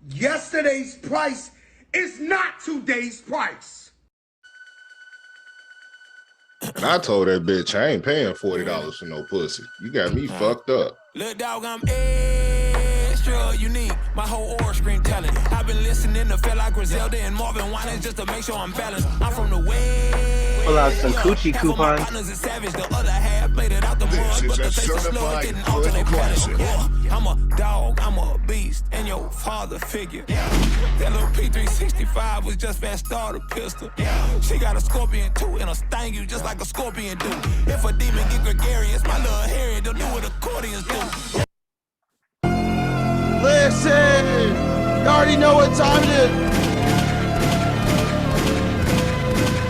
Yesterday's price is not today's price. And I told that bitch I ain't paying $40 for no pussy. You got me fucked up. Little dog, I'm extra unique. My whole aura scream talent. I've been listening to feel like Griselda and Marvin Winans just to make sure I'm balanced. I'm from the way. Pull out some coochie coupons. Partners is savage. The other half made it out the mud, but the taste is slow. Getting alternate planets. I'm a dog, I'm a beast, and your father figure. That little P365 was just fast starter pistol. She got a scorpion too, and a sting you just like a scorpion do. If a demon get gregarious, my little Harry, they'll do what accordions do. Listen, you already know what time it is.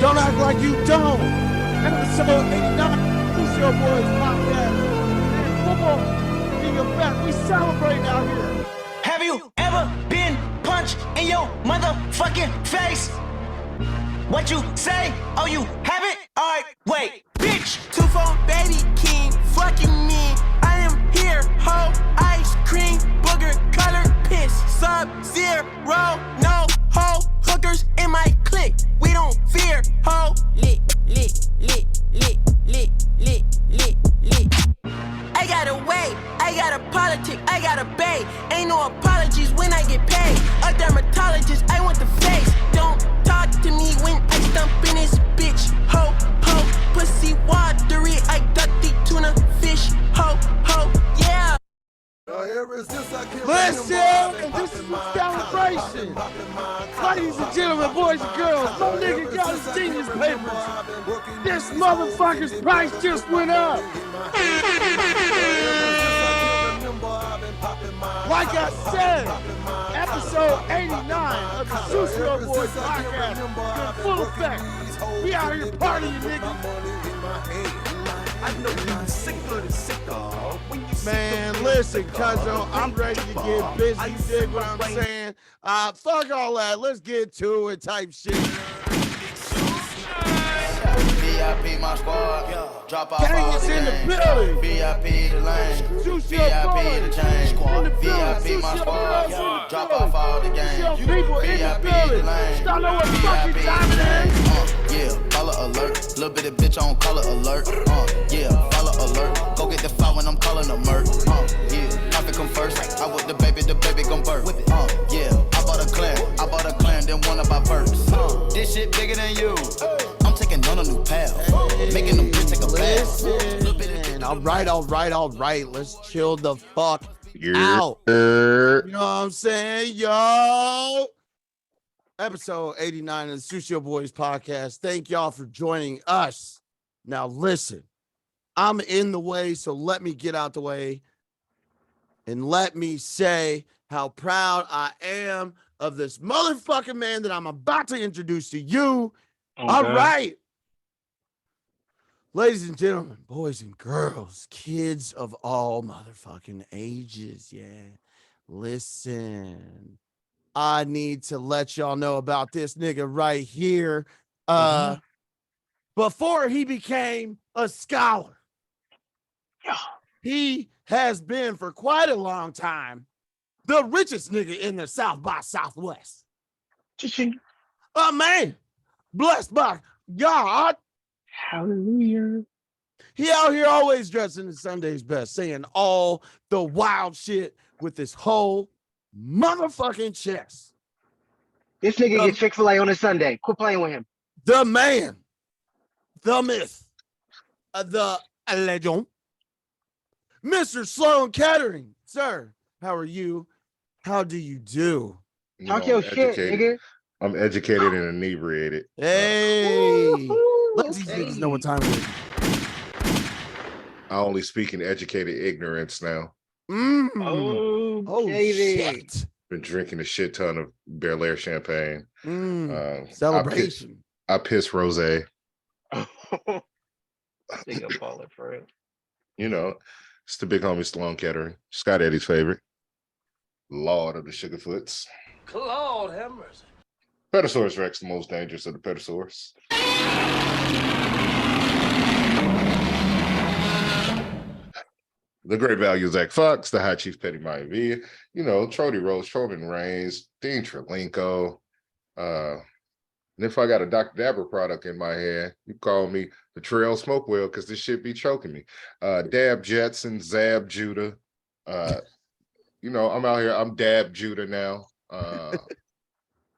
Don't act like you don't. Episode 89, Sucio Boyz podcast. And football being a bet, we celebrate out here. Have you ever been punched in your motherfucking face? What you say? Oh, you haven't? Alright, wait, bitch. 2-4 baby king, fucking me. I am here, ho, ice cream, booger, color, piss, sub-zero, no, ho, hookers in my clique. We don't fear, ho, lit. I got a way, I got a politic, I got a bay. Ain't no apologies when I get paid. A dermatologist, I want the face. Don't talk to me when I stump in this bitch. Ho, pussy watery, I duck the tuna fish. Ho, yeah. Listen, this is a celebration. Ladies and gentlemen, boys and girls, my nigga got his genius papers. This motherfucker's price just went up. Like I said, episode 89 of the Sucio Boyz podcast in full effect. We out here partying, nigga. I know you're sick of the sick dog. Man, listen, cuzzo, I'm ready to get busy. You dig what I'm saying? Fuck all that. Let's get to it type shit. VIP my squad, drop off Gang all is the in the games. building. VIP the lane, Sucio VIP Boyz the chain. in the building. VIP my Sucio squad, Boyz in the drop building. off all the games. Sucio people in the VIP the building. lane, Y'all know what fucking VIP time the it is. Yeah, color alert, little bit of bitch on color alert. Yeah, follow alert, go get the file when I'm calling a murk. Yeah, profit come first. I with the baby gon' birth. Yeah, I bought a clan, then one of my verse. This shit bigger than you. I'm taking on a new path, making them bitch take a bath. Listen, all right. Let's chill the fuck out. You know what I'm saying, yo? Episode 89 of the Sucio Boyz podcast. Thank y'all for joining us. Now listen, I'm in the way, so let me get out the way and let me say how proud I am of this motherfucking man that I'm about to introduce to you. Okay. All right. Ladies and gentlemen, boys and girls, kids of all motherfucking ages, yeah. Listen, I need to let y'all know about this nigga right here. Before he became a scholar, he has been for quite a long time the richest nigga in the South by Southwest. A man blessed by God. Hallelujah. He out here always dressing in Sunday's best, saying all the wild shit with his whole motherfucking chest. This nigga gets Chick-fil-A on a Sunday. Quit playing with him. The man, the myth, the legend, Mr. Sloan Kettering. Sir, how are you? How do you do? Talk your shit, nigga. I'm educated and inebriated. Hey, let these niggas know what time it is. I only speak in educated ignorance now. Oh, shit. Been drinking a shit ton of Bel Air champagne. Celebration. I piss rosé. Nigga baller for real. You know, it's the big homie Sloan Kettering. Scott Eddie's favorite. Lord of the Sugarfoots. Lord have mercy. Petasaurus Rex, the most dangerous of the petasaurs. The great value Zach Fox, the High Chief Petty Maivia, you know, Trody Rose, Troman Reigns, Dean Trelenko. And if I got a Dr. Dabber product in my hand, you call me the Trail Smokewell because this shit be choking me. Dab Jetson, Zab Judah. You know, I'm out here, I'm Dab Judah now.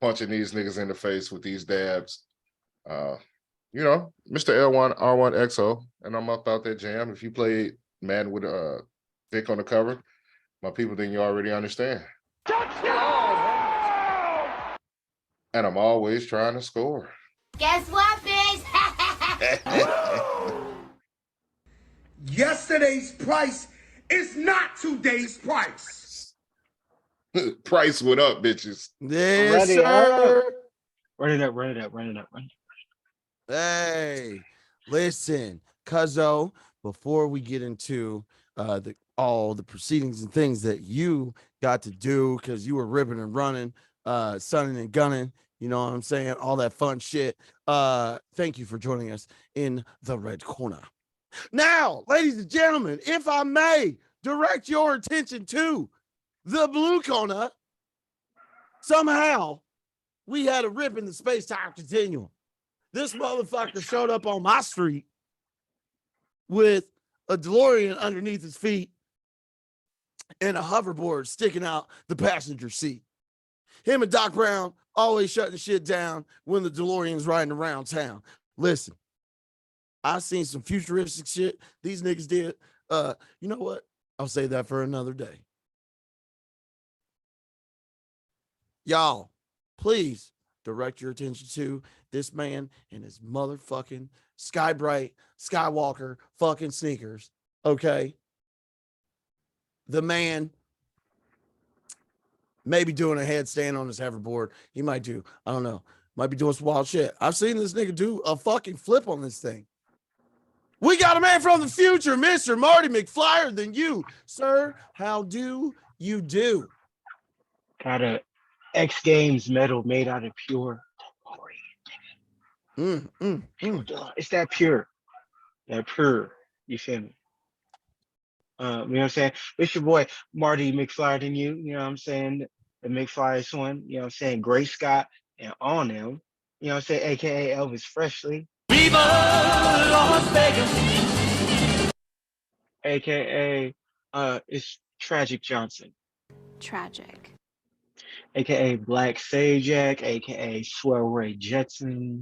Punching these niggas in the face with these dabs. You know, Mr. L1 R1XO, and I'm up out that jam. If you play Madden with Vic on the cover, my people, then you already understand. And I'm always trying to score. Guess what, bitch? Yesterday's price is not today's price. Price went up, bitches. Yes, sir. Run it up. Hey, listen, Cuzzo, before we get into all the proceedings and things that you got to do because you were ripping and running, sunning and gunning, you know what I'm saying? All that fun shit. Thank you for joining us in the red corner. Now, ladies and gentlemen, if I may direct your attention to the blue corner, somehow we had a rip in the space-time continuum. This motherfucker showed up on my street with a DeLorean underneath his feet and a hoverboard sticking out the passenger seat. Him and Doc Brown always shutting shit down when the DeLorean's riding around town. Listen, I've seen some futuristic shit these niggas did. You know what? I'll say that for another day. Y'all, please direct your attention to this man and his motherfucking Sky Bright Skywalker fucking sneakers. Okay. The man may be doing a headstand on his hoverboard. He might do. I don't know. Might be doing some wild shit. I've seen this nigga do a fucking flip on this thing. We got a man from the future, Mr. Marty McFlyer than you. Sir, how do you do? Got a X Games medal made out of pure It's that pure. That pure. You feel me? You know what I'm saying? It's your boy Marty McFlyer than you. You know what I'm saying? The McFlyer one. You know what I'm saying? Gray Scott and on them. You know what I'm saying? AKA Elvis Freshly. Viva Las Vegas. AKA it's Tragic Johnson. Tragic. AKA Black Sajak, AKA Swell Ray Jetson.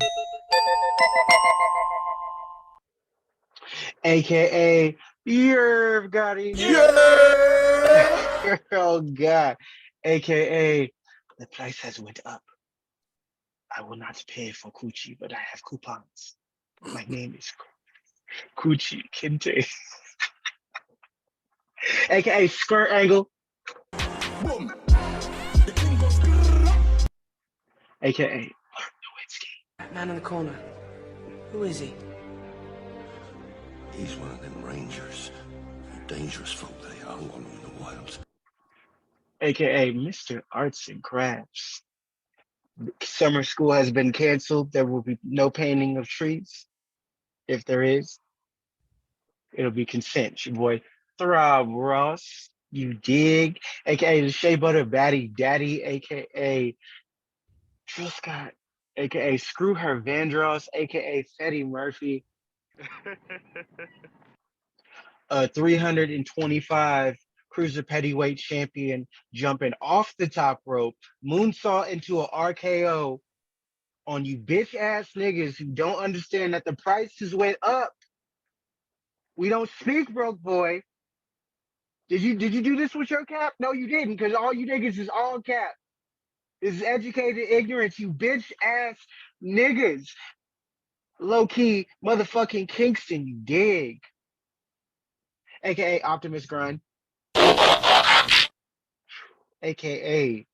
AKA Yerv Gotti. Oh God. AKA the price has went up. I will not pay for Coochie, but I have coupons. My name is Coochie Kinte. AKA Skirt Angle. Boom. AKA Nowitzki. That man in the corner. Who is he? He's one of them rangers. Dangerous folk they are wandering in the wilds. AKA Mr. Arts and Crafts. Summer school has been canceled. There will be no painting of trees. If there is, it'll be consent. It's your boy Throb Ross. You dig? AKA the Shea Butter Batty Daddy. AKA Trill Scott. AKA Screw Her Vandross. AKA Fetty Murphy. 325 cruiser heavyweight champion jumping off the top rope, moonsault into an RKO on you bitch ass niggas who don't understand that the prices went up. We don't speak, broke boy. Did you do this with your cap? No, you didn't, because all you niggas is all cap. This is educated ignorance, you bitch ass niggas. Low key motherfucking Kingston, you dig? AKA Optimus Grind. AKA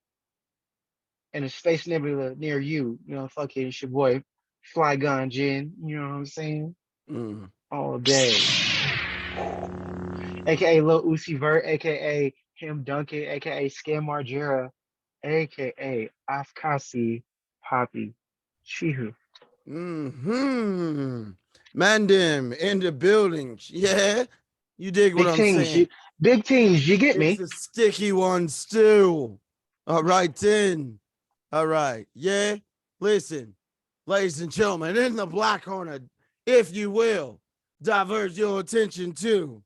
in a space nebula near you, you know, fucking it's your boy Fly Gun Jin, you know what I'm saying? All day. AKA Lil Uzi Vert, AKA Him Duncan, AKA Scam Margera, AKA Afkasi Poppy Chihu. Mandim in the building. Yeah. You dig what Big I'm teams, saying? big teams, you get me? It's the sticky ones too. All right, then. All right. Yeah. Listen, ladies and gentlemen, in the black corner, if you will, divert your attention to.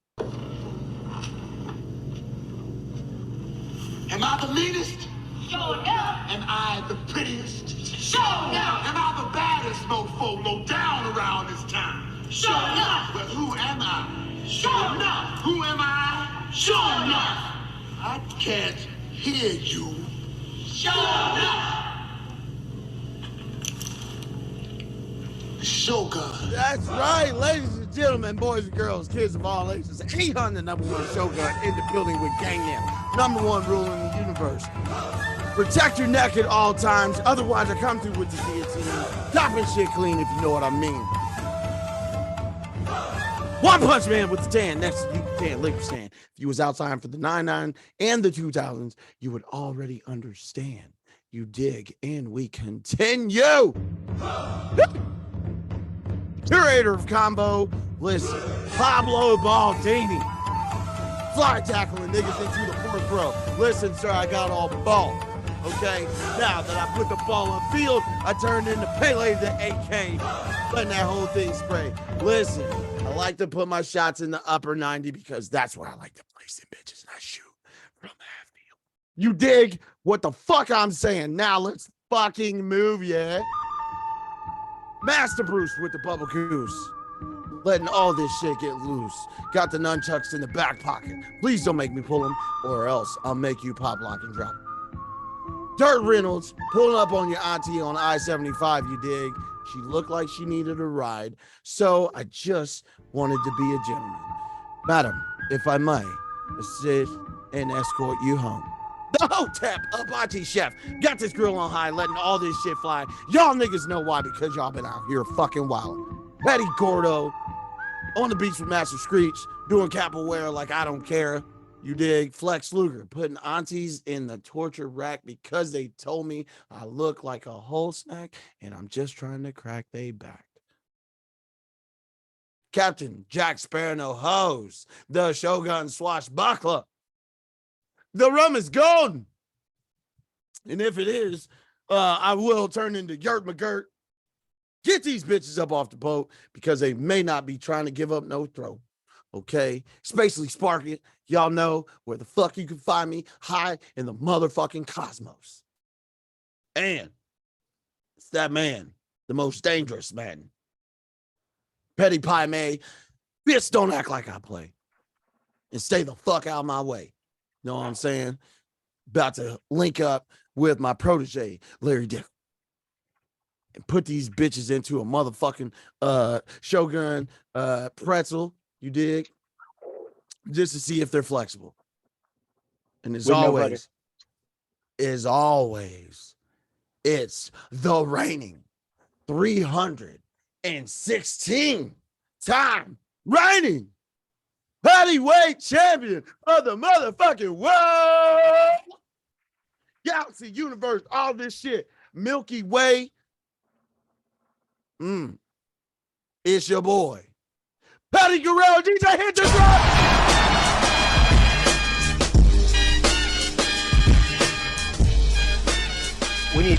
Am I the meanest? Sure enough. Am I the prettiest? Sure enough. Am I the baddest mofo low down around this town? Sure enough. But who am I? Sure enough. Who am I? Sure enough. I can't hear you. Sure enough. Shogun. That's right, ladies and gentlemen, boys and girls, kids of all ages. 800 number one Shogun in the building with Gangnam. Number one rule in the universe. Protect your neck at all times, otherwise I come through with the guillotine. Chopping shit clean, if you know what I mean. One Punch Man with the tan next to you can liquor stand. If you was outside for the 99 and the 2000s, you would already understand. You dig, and we continue. Curator of combo, listen, Pablo Baldini. Fly tackling niggas into the fourth row. Listen, sir, I got all the ball. Okay, now that I put the ball on field, I turned into Pele the AK, letting that whole thing spray. Listen, I like to put my shots in the upper 90 because that's where I like to place them bitches, and I shoot from half field. You dig what the fuck I'm saying? Now let's fucking move, yeah? Master Bruce with the bubble goose. Letting all this shit get loose. Got the nunchucks in the back pocket. Please don't make me pull them, or else I'll make you pop, lock, and drop. Dirt Reynolds pulling up on your auntie on I-75, you dig? She looked like she needed a ride, so I just wanted to be a gentleman. Madam, if I may, assist and escort you home. The Hotep Apache Chef got this grill on high, letting all this shit fly. Y'all niggas know why, because y'all been out here fucking wild. Petty Gordo on the beach with Master Screech, doing capoeira like I don't care. You dig? Flex Luger putting aunties in the torture rack because they told me I look like a whole snack and I'm just trying to crack they back. Captain Jack Sparrow no hose, the Shogun swashbuckler. The rum is golden. And if it is, I will turn into Yurt McGirt. Get these bitches up off the boat because they may not be trying to give up no throat. Okay? Spacely Sparky, y'all know where the fuck you can find me, high in the motherfucking cosmos. And it's that man, the most dangerous man. Petty Pie May, bitch, don't act like I play. And stay the fuck out of my way. Know what I'm saying? About to link up with my protege, Larry Dick, and put these bitches into a motherfucking Shogun pretzel, you dig? Just to see if they're flexible. And as always, it's the reigning 316 time reigning heavyweight champion of the motherfucking world. Galaxy, universe, all this shit. Milky Way. It's your boy. Patty Guerrero, DJ, hit the drop. We need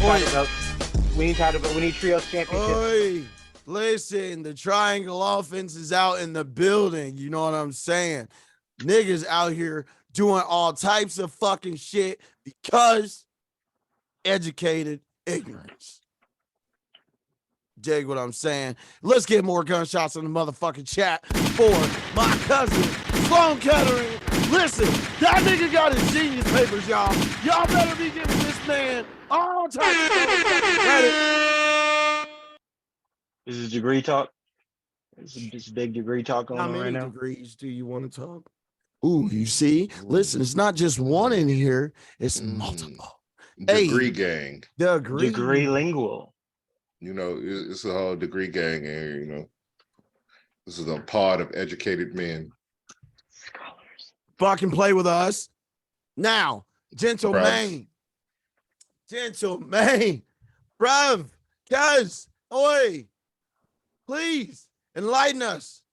trios championship. Oi, listen, the triangle offense is out in the building. You know what I'm saying? Niggas out here doing all types of fucking shit because educated ignorance. Dig what I'm saying? Let's get more gunshots in the motherfucking chat for my cousin, Sloan Kettering. Listen, that nigga got his genius papers, y'all. Y'all better be giving this man all types of credit. This is degree talk. This is big degree talk going on right now. How many degrees do you want to talk? Ooh, you see? Listen, it's not just one in here. It's multiple. Degree gang. Degree lingual. You know, it's a whole degree gang in here, you know. This is a pod of educated men. Scholars. Fucking play with us. Now, J.MAINE. Bruv, guys, oi, please enlighten us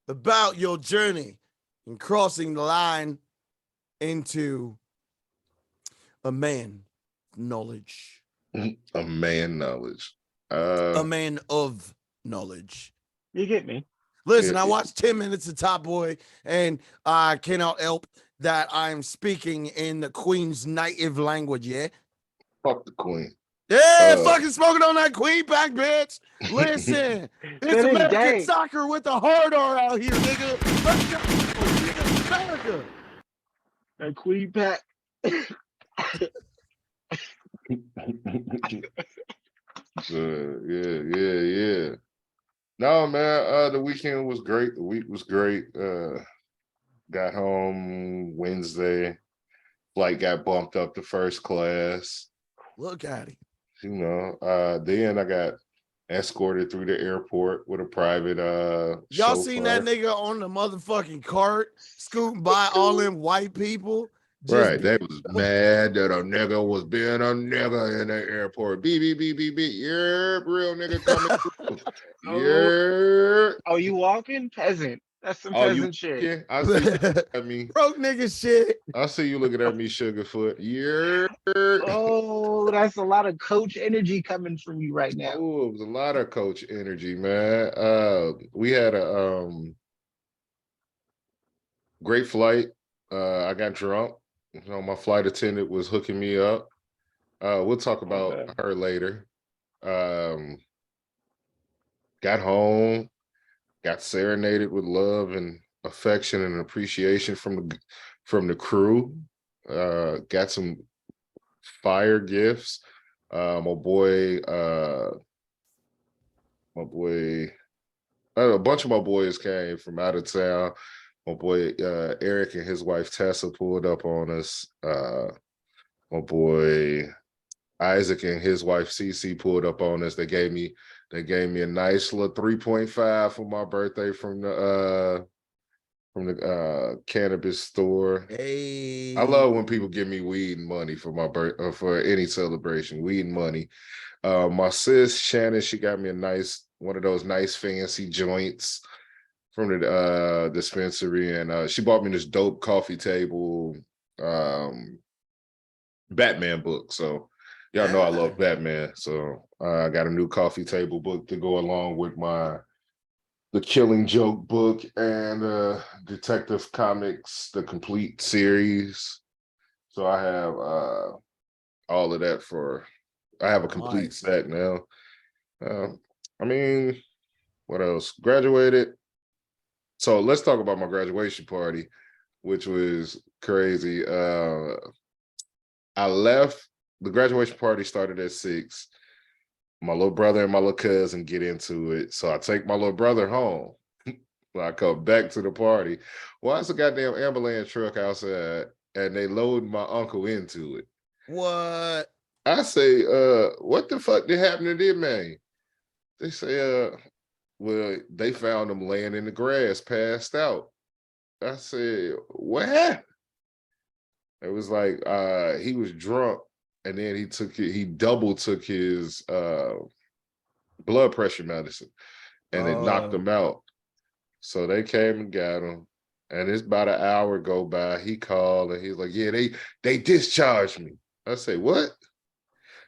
about your journey and crossing the line into a man knowledge. A man knowledge. A man of knowledge. You get me? Listen, I watched 10 minutes of Top Boy, and I cannot help that I'm speaking in the Queen's native language, yeah? Fuck the Queen. Yeah, fucking smoking on that Queen pack, bitch. Listen, it's To this American day. soccer with a hard R out here, nigga. Let's go, nigga, America. That Queen pack. Yeah. No, man, the weekend was great. The week was great. Got home Wednesday. Flight got bumped up to first class. Look at him. You know, then I got escorted through the airport with a private Y'all chauffeur. seen that nigga on the motherfucking cart scooting by all them white people? Right, they was mad that a nigga was being a nigga in the airport. Beep, beep, beep, beep, beep. Yeah, real nigga coming through. Yeah. Oh, you walking? Peasant. That's some peasant shit. Yeah, I see you looking at me. Broke nigga shit. I see you looking at me, Sugarfoot. Yeah. Oh, that's a lot of coach energy coming from you right now. Oh, it was a lot of coach energy, man. We had a great flight. I got drunk. You know, my flight attendant was hooking me up. We'll talk about her later. Got home, got serenaded with love and affection and appreciation from the crew. Got some fire gifts. A bunch of my boys came from out of town. My boy Eric and his wife Tessa pulled up on us. My boy Isaac and his wife Cece pulled up on us. They gave me a nice little 3.5 for my birthday from the cannabis store. Hey, I love when people give me weed and money for my birthday, for any celebration. Weed and money. My sis Shannon, she got me one of those nice fancy joints from the dispensary, and she bought me this dope coffee table Batman book. So y'all know I love Batman. So I got a new coffee table book to go along with the Killing Joke book and Detective Comics, the complete series. So I have all of that I have a complete set now. I mean, what else? Graduated. So let's talk about my graduation party, which was crazy. I left. The graduation party started at 6. My little brother and my little cousin get into it. So I take my little brother home. I come back to the party. Well, it's a goddamn ambulance truck outside, and they load my uncle into it. What? I say, what the fuck did happen to them, man? They say, well, they found him laying in the grass, passed out. I said, what happened? It was like he was drunk, and then he double took his blood pressure medicine, and it knocked him out. So they came and got him, and it's about an hour go by. He called, and he's like, yeah, they discharged me. I say, what?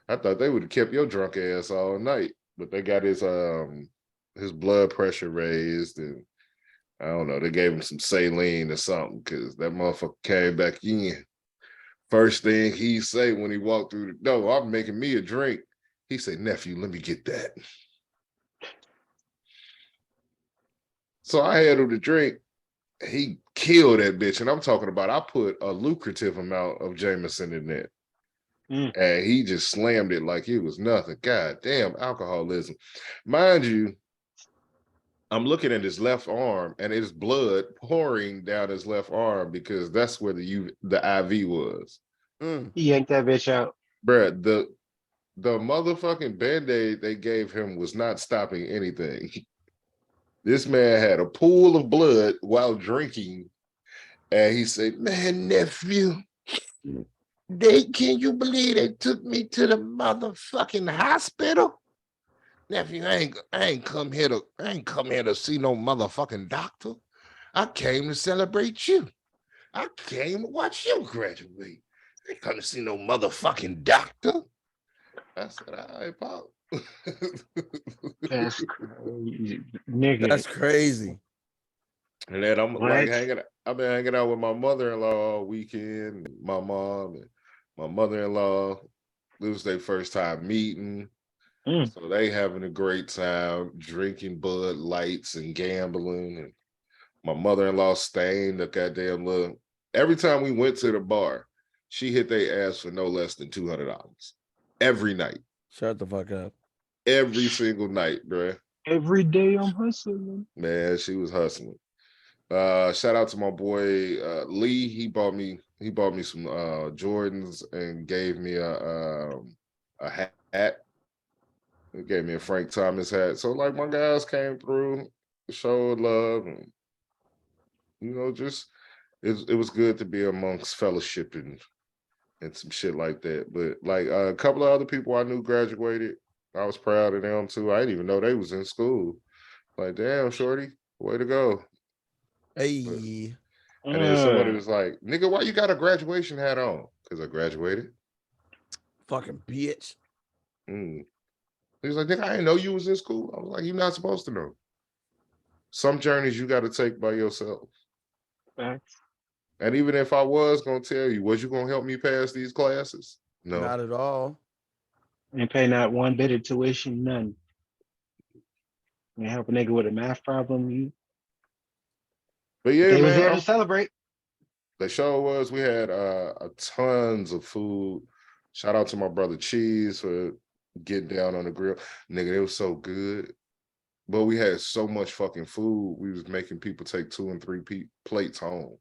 I thought they would have kept your drunk ass all night, but they got his blood pressure raised, and I don't know, they gave him some saline or something, because that motherfucker came back in. First thing he say when he walked through the door, I'm making me a drink. He said, nephew, let me get that. So I had him to drink. He killed that bitch. And I'm talking about, I put a lucrative amount of Jameson in there. And he just slammed it like it was nothing. God damn, alcoholism. Mind you, I'm looking at his left arm, and it's blood pouring down his left arm because that's where the IV was. He yanked that bitch out. Bruh, the motherfucking Band-Aid they gave him was not stopping anything. This man had a pool of blood while drinking, and he said, man, nephew, can you believe they took me to the motherfucking hospital? Nephew, I ain't come here to see no motherfucking doctor. I came to celebrate you. I came to watch you graduate. I ain't come to see no motherfucking doctor. I said, all right, Pop. That's crazy, nigga. That's crazy. And then I'm What? like I've been hanging out with my mother-in-law all weekend, and my mom and my mother-in-law. This was their first time meeting. So they having a great time drinking Bud Lights and gambling. And my mother-in-law staying the goddamn little. Every time we went to the bar, she hit their ass for no less than $200 every night. Shut the fuck up. Every single night, bruh. Every day I'm hustling. Man, she was hustling. Shout out to my boy Lee. He bought me some Jordans and gave me a hat. He gave me a Frank Thomas hat. So like my guys came through, showed love, and just it was good to be amongst fellowship and some shit like that. But like a couple of other people I knew graduated. I was proud of them too. I didn't even know they was in school. Like, damn, shorty, way to go. Hey. And then somebody was like, nigga, why you got a graduation hat on? Because I graduated. Fucking bitch. He was like, nigga, I didn't know you was in school. I was like, you're not supposed to know. Some journeys you got to take by yourself. Facts. And even if I was going to tell you, was you going to help me pass these classes? No. Not at all. Ain't pay not one bit of tuition, none. You help a nigga with a math problem, But yeah, they man, was there to celebrate. The show was, we had tons of food. Shout out to my brother Cheese for getting down on the grill. Nigga, it was so good. But we had so much fucking food, we was making people take 2 and 3 plates home.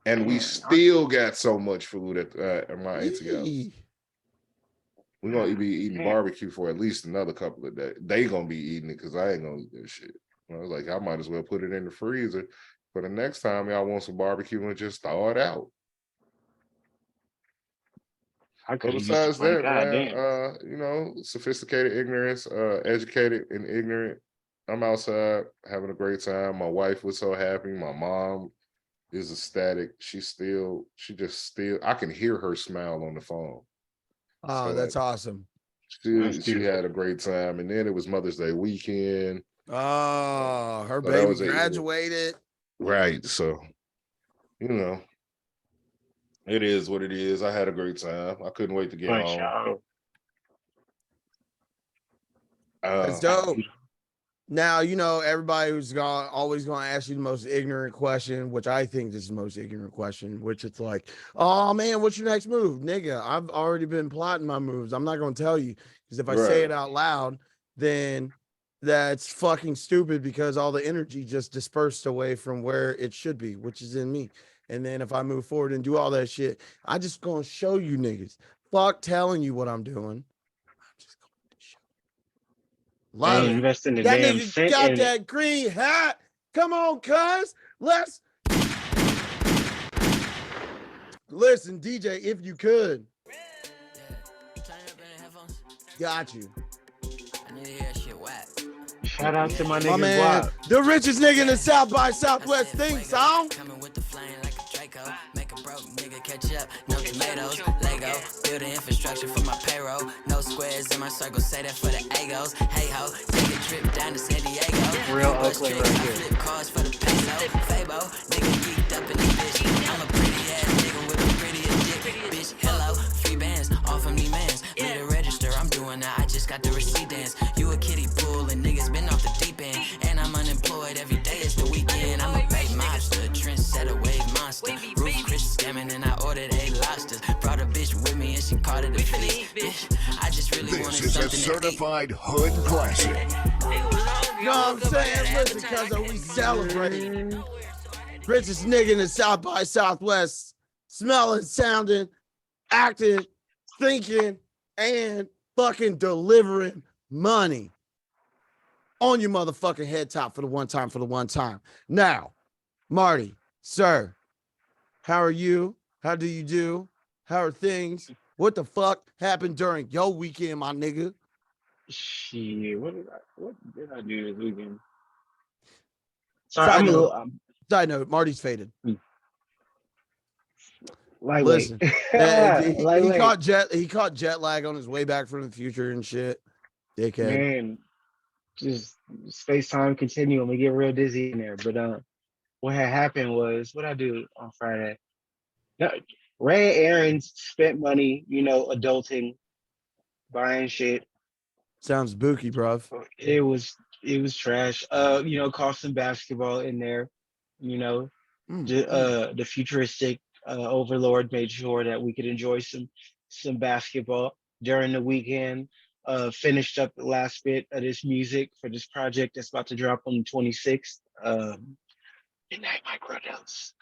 And we still got so much food at my auntie house. We're going to be eating barbecue for at least another couple of days. They going to be eating it because I ain't going to eat that shit. I was like, I might as well put it in the freezer for the next time y'all want some barbecue and just thaw it out. But besides that, man, sophisticated ignorance, educated and ignorant. I'm outside having a great time. My wife was so happy. My mom is ecstatic. I can hear her smile on the phone. Oh, so that's awesome. She had a great time. And then it was Mother's Day weekend. Oh, her baby graduated. Right. So, it is what it is. I had a great time. I couldn't wait to get home. That's dope. Now, everybody who's always going to ask you the most ignorant question, which I think is the most ignorant question, which it's like, oh man, what's your next move? Nigga, I've already been plotting my moves. I'm not going to tell you because if I say it out loud, then that's fucking stupid because all the energy just dispersed away from where it should be, which is in me. And then if I move forward and do all that shit, I just going to show you niggas. Fuck telling you what I'm doing. Love it. Invest in the that damn nigga got that green hat. Come on, cuz. Let's listen, DJ, if you could. Got you. Shout out to my nigga man, Guap. the richest nigga in the South by Southwest thing, song. Coming with the flame like a Draco. Make a broke nigga catch up. No tomatoes, Lego. Build the infrastructure for my payroll. No squares in my circle. Say that for the egos. Hey ho, take a trip down to San Diego. Real Oakland right here. Flip cars for the peso. Fabo, nigga geeked up in this bitch. I'm a pretty ass nigga with a pretty dick. Bitch, hello, free bands, all from me mans. Need a register, I'm doing that. I just got the receipt dance. You a kiddie pool and niggas been off the deep end. And I'm unemployed, every day is the weekend. I'm a bait monster, trendsetter, wave monster. Roof Chris scamming and I ordered 8 lobsters. Brought a bitch with me and she called it a feast. Bitch, I just really wanted something. This is a certified hood classic. You know what I'm saying? Listen, cuz we celebrating. Richest nigga in the South by Southwest. Smelling, sounding, acting, thinking, and fucking delivering money on your motherfucking head top for the one time. Now, Marty, sir, how are you? How do you do? How are things? What the fuck happened during your weekend, my nigga? Shit, what did I do this weekend? Sorry, I'm a little Side note, Marty's faded. lightweight. Listen, he Lightweight. caught jet lag on his way back from the future and shit. Dickhead. Man, just space time continuum. We get real dizzy in there. But what had happened was what I do on Friday. No, Ray and Aaron spent money, adulting, buying shit. Sounds spooky, bruv. It was trash. Caught some basketball in there. The futuristic overlord made sure that we could enjoy some basketball during the weekend. Finished up the last bit of this music for this project that's about to drop on the 26th. Midnight Microdose.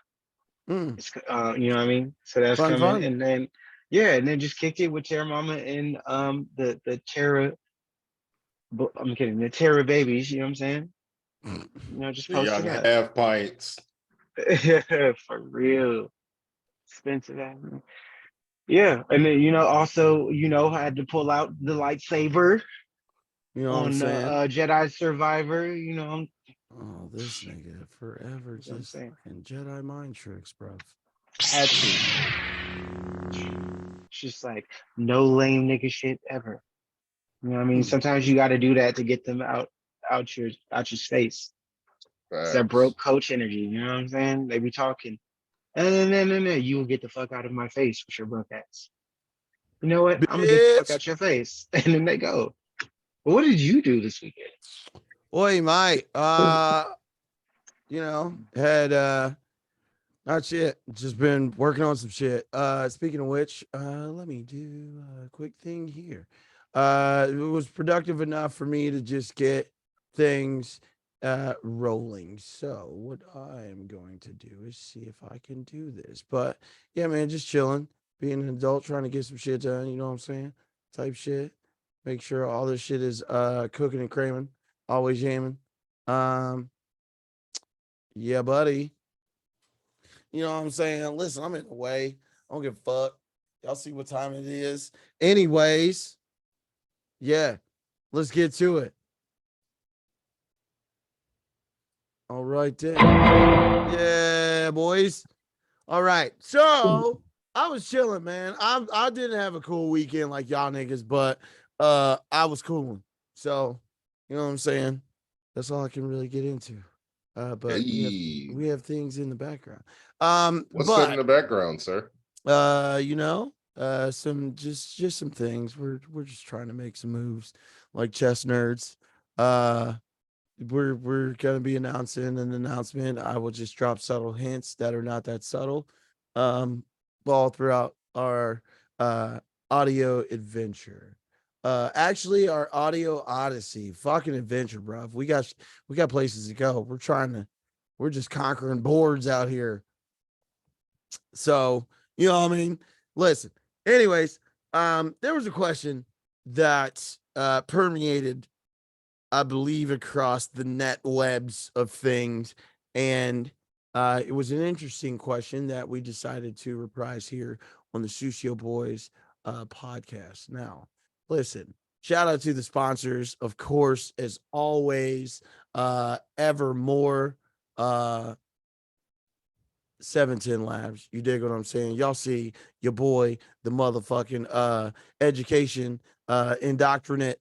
It's, you know what I mean? So that's Fun. coming. And then just kicked it with Terra Mama and the Terra. I'm kidding. The Terra babies. You know what I'm saying? Just The posted young that. half pints. For real. Expensive. Yeah. And then, also, I had to pull out the lightsaber on Jedi Survivor. Oh, this nigga forever just fucking Jedi mind tricks, bro. Had to. It's just like no lame nigga shit ever. You know what I mean? Sometimes you got to do that to get them out your space. It's that broke coach energy. You know what I'm saying? They be talking, and then you will get the fuck out of my face with your broke ass. You know what? I'm gonna get the fuck out your face, and then they go. But what did you do this weekend? Boy, mate. Had not shit. Just been working on some shit. Speaking of which, let me do a quick thing here. It was productive enough for me to just get things rolling. So what I am going to do is see if I can do this. But yeah, man, just chilling, being an adult, trying to get some shit done. You know what I'm saying? Type shit. Make sure all this shit is cooking and cramming, always jamming. Yeah, buddy. You know what I'm saying? Listen, I'm in the way. I don't give a fuck. Y'all see what time it is. Anyways, yeah, let's get to it. All right, then. Yeah, boys. All right. So I was chilling, man. I didn't have a cool weekend like y'all niggas, but I was cooling. So, you know what I'm saying? That's all I can really get into. But we have things in the background. What's that in the background, sir? Some just some things. We're just trying to make some moves like chess nerds. We're gonna be announcing an announcement. I will just drop subtle hints that are not that subtle. All throughout our audio adventure. Actually our audio odyssey, fucking adventure, bro. We got places to go. We're just conquering boards out here. So, you know what I mean? Listen, anyways, there was a question that permeated, I believe, across the net webs of things. And it was an interesting question that we decided to reprise here on the Sucio Boyz podcast. Now, listen, shout out to the sponsors, of course, as always, evermore. 710 Labs. You dig what I'm saying? Y'all see your boy, the motherfucking education, indoctrinate,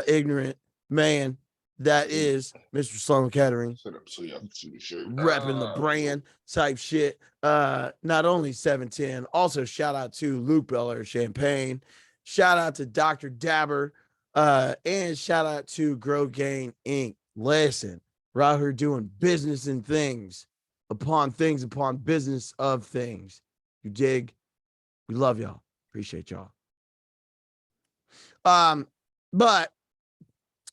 ignorant man that is Mr. Sloan Kettering. Repping the brand type shit. Not only 710, also shout out to Luke Beller Champagne. Shout out to Dr. Dabber. And shout out to Grow Gain Inc. Listen, we're out here doing business and things upon business of things. You dig? We love y'all. Appreciate y'all. But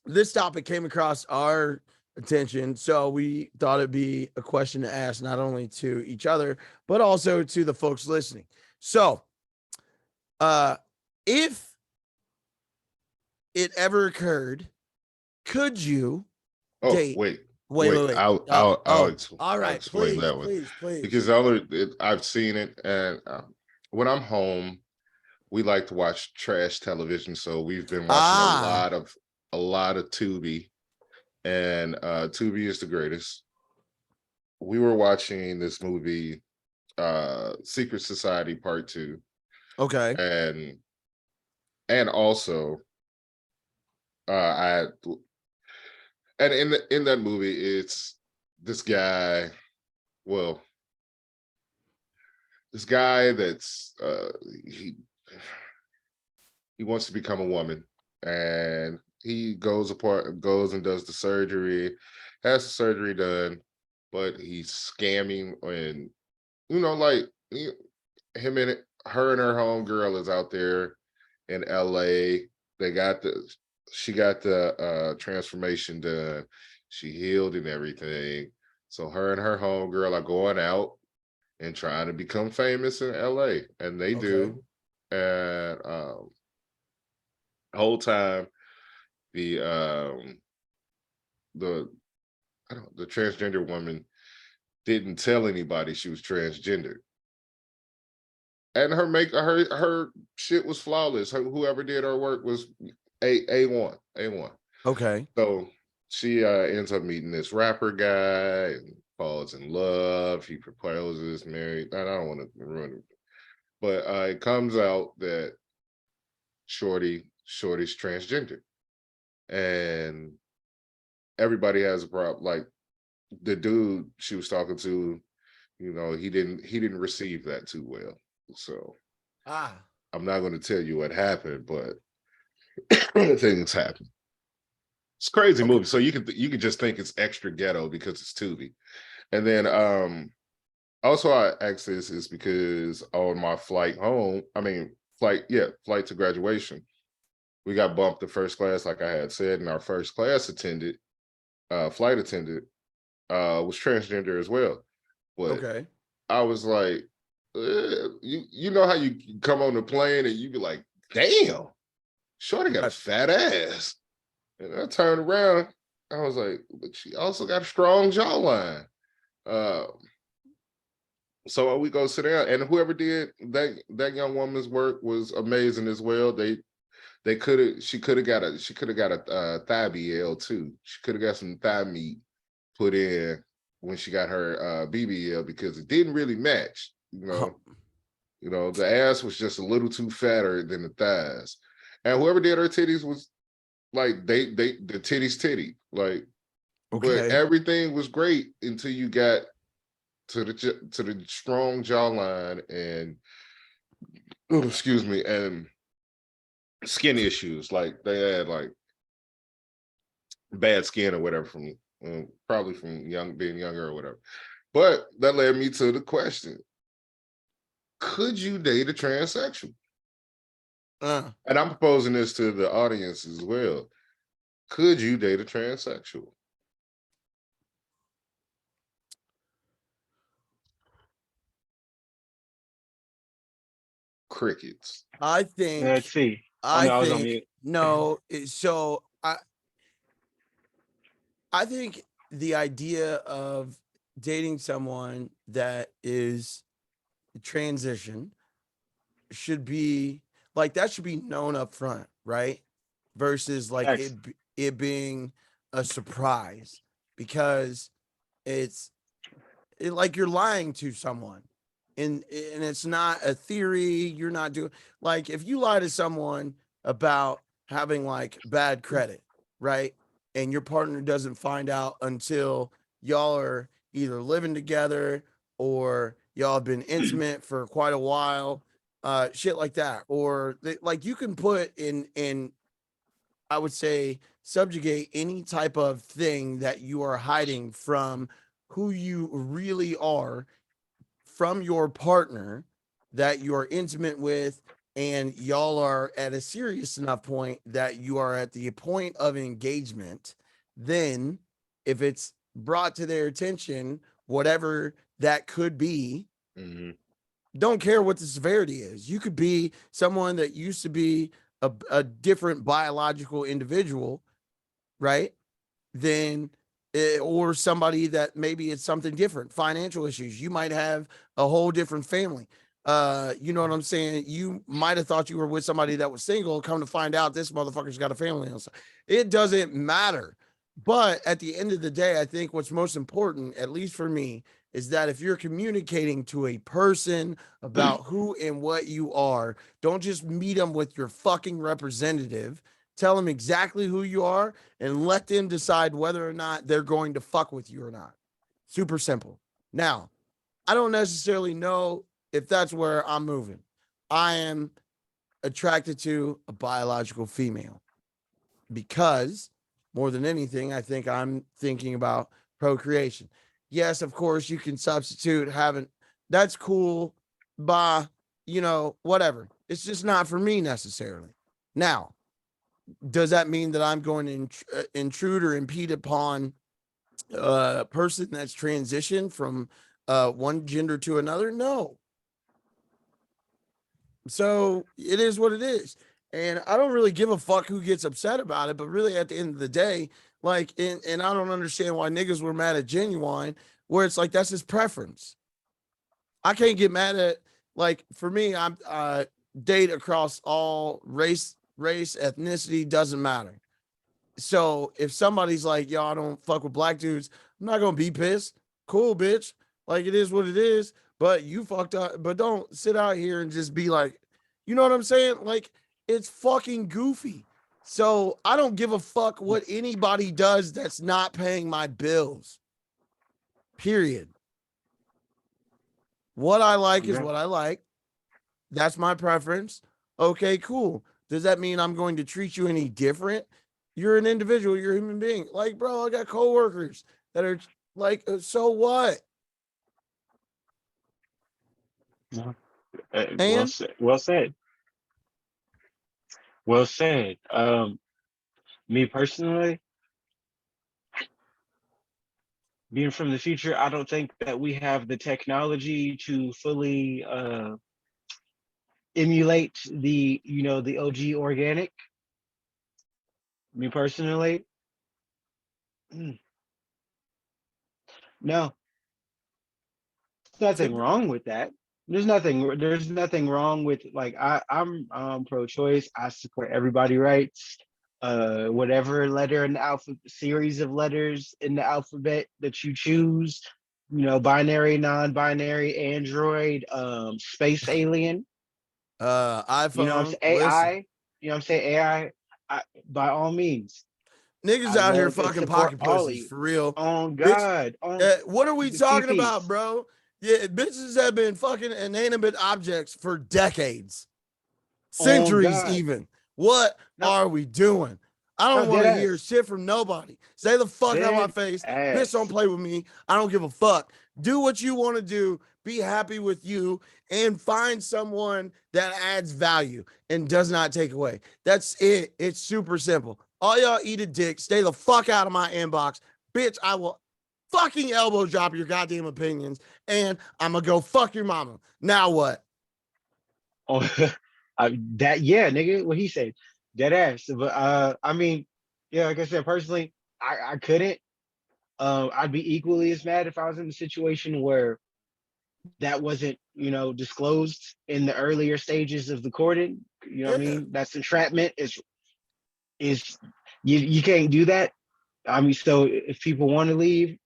this topic came across our attention, so we thought it'd be a question to ask not only to each other, but also to the folks listening. So, if it ever occurred, could you date? Wait. Wait. I'll All right, explain please, that one. please. Because I've seen it, and when I'm home, we like to watch trash television. So we've been watching a lot of Tubi, and Tubi is the greatest. we were watching this movie, Secret Society Part 2, Okay. and also I and in that movie, it's this guy. Well, this guy that's he wants to become a woman, and he goes and does the surgery, has the surgery done, but he's scamming, and like him and her and her homegirl is out there in LA. She got the transformation done. She healed and everything. So her and her homegirl are going out and trying to become famous in LA, and they do. And the whole time, the transgender woman didn't tell anybody she was transgender, and her shit was flawless. Whoever did her work was A1. Okay. So she ends up meeting this rapper guy and falls in love. He proposes, married. I don't want to ruin it, but it comes out that Shorty's transgender, and everybody has a problem. Like the dude she was talking to, he didn't receive that too well. So I'm not going to tell you what happened, but things happen. It's a crazy movie. So you could just think it's extra ghetto because it's Tubi. And then also I asked this is because on my flight home, flight to graduation, we got bumped to first class, like I had said, and our first class flight attendant was transgender as well. But I was like, you know how you come on the plane and you be like, damn, Shorty got a fat ass. And I turned around, I was like, but she also got a strong jawline. So we go sit down, and whoever did that young woman's work was amazing as well. She could have got a thigh BL too. She could have got some thigh meat put in when she got her BBL, because it didn't really match. The ass was just a little too fatter than the thighs, and whoever did her titties was like the titty. Like, but everything was great until you got to the strong jawline and and skin issues. Like they had like bad skin or whatever from probably from being younger or whatever. But that led me to the question: could you date a transsexual? And I'm proposing this to the audience as well. Could you date a transsexual? Crickets. I think. Let's see. So I think the idea of dating someone that is transition should be like, that should be known up front, right? Versus like it being a surprise, because it's like you're lying to someone, and it's not a theory. You're not doing, like, if you lie to someone about having like bad credit, right? And your partner doesn't find out until y'all are either living together or y'all have been intimate for quite a while, shit like that. Or like you can put in, I would say, subjugate any type of thing that you are hiding from who you really are from your partner that you are intimate with, and y'all are at a serious enough point that you are at the point of engagement. Then if it's brought to their attention, whatever that could be, don't care what the severity is. You could be someone that used to be a different biological individual, right? Then or somebody that maybe it's something different, financial issues. You might have a whole different family. You know what I'm saying? You might have thought you were with somebody that was single, come to find out this motherfucker's got a family. It doesn't matter. But at the end of the day, I think what's most important, at least for me, is that if you're communicating to a person about who and what you are, don't just meet them with your fucking representative. Tell them exactly who you are and let them decide whether or not they're going to fuck with you or not. Super simple. Now, I don't necessarily know if that's where I'm moving. I am attracted to a biological female because more than anything, I think I'm thinking about procreation. Yes, of course, you can substitute having that's cool, whatever. It's just not for me necessarily. Now, does that mean that I'm going to intrude or impede upon a person that's transitioned from one gender to another? No. So it is what it is. And I don't really give a fuck who gets upset about it, but really at the end of the day, and I don't understand why niggas were mad at Genuine, where it's like, that's his preference. I can't get mad at, for me, I'm date across all race, ethnicity, doesn't matter. So if somebody's like, yo, I don't fuck with black dudes, I'm not going to be pissed. Cool, bitch. It is what it is, but you fucked up. But don't sit out here and just be like, you know what I'm saying? It's fucking goofy. So I don't give a fuck what anybody does that's not paying my bills. Period. What I like is what I like. That's my preference. Okay, cool. Does that mean I'm going to treat you any different? You're an individual. You're a human being. Bro, I got coworkers that are so what? Well said. Well said. Me personally, being from the future, I don't think that we have the technology to fully emulate the OG organic. Me personally, no. There's nothing wrong with that. There's nothing wrong with I'm pro-choice. I support everybody rights. Whatever letter in the alphabet, series of letters in the alphabet that you choose, binary, non-binary, android, space alien, iPhone, AI, I'm saying? AI, by all means. Niggas out here fucking pocket pussies for real. On God. What are we talking about, bro? Yeah, bitches have been fucking inanimate objects for decades, centuries even. What are we doing? I don't want to hear shit from nobody. Stay the fuck out of my face. Bitch, don't play with me. I don't give a fuck. Do what you want to do. Be happy with you and find someone that adds value and does not take away. That's it. It's super simple. All y'all eat a dick. Stay the fuck out of my inbox. Bitch, I will fucking elbow drop your goddamn opinions and I'm gonna go fuck your mama. Now what? Oh, nigga, what he said, dead ass. But I mean, yeah, like I said, personally, I couldn't. I'd be equally as mad if I was in a situation where that wasn't, disclosed in the earlier stages of the courting. You know what I mean? That's entrapment. Is you can't do that. I mean, so if people want to leave,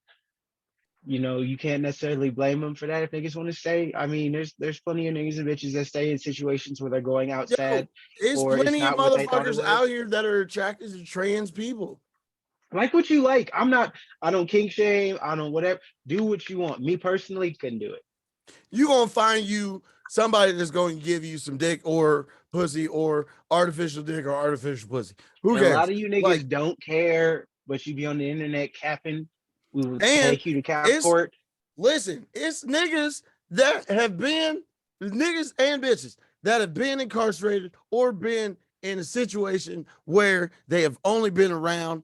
you can't necessarily blame them for that if niggas want to stay. I mean, there's plenty of niggas and bitches that stay in situations where they're going out sad. There's plenty of motherfuckers out here that are attracted to trans people. Like what you like. I don't kink shame. I don't whatever. Do what you want. Me personally, couldn't do it. You gonna find you somebody that's going to give you some dick or pussy or artificial dick or artificial pussy. Who cares? A lot of you niggas don't care, but you be on the internet capping. We will take you to cap court. Listen, it's niggas that have been niggas and bitches that have been incarcerated or been in a situation where they have only been around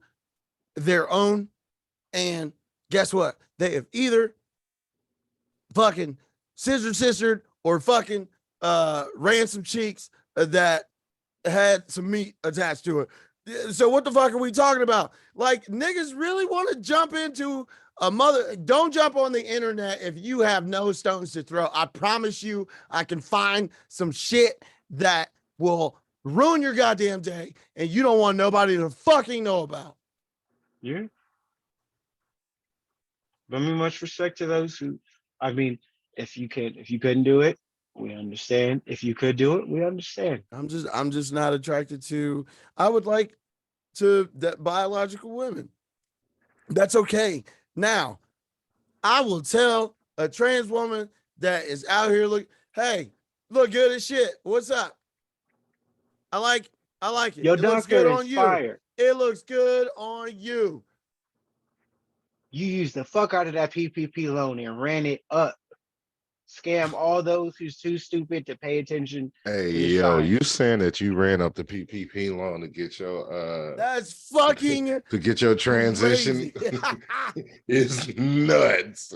their own. And guess what? They have either fucking sistered or fucking ran some cheeks that had some meat attached to it. So what the fuck are we talking about? Niggas really want to jump into a mother. Don't jump on the internet if you have no stones to throw. I promise you, I can find some shit that will ruin your goddamn day and you don't want nobody to fucking know about. Yeah. I mean, much respect to those who, I mean, if you couldn't do it, we understand. If you could do it, we understand. I'm just not attracted to. I would like to that biological women. That's okay. Now, I will tell a trans woman that is out here hey, look good as shit. What's up? I like it. Your It looks doctor good is on you. fire. It looks good on you. You used the fuck out of that PPP loan and ran it up. Scam all those who's too stupid to pay attention Hey, to the yo, signs. you saying that you ran up the PPP loan to get your That's fucking to get your transition is nuts.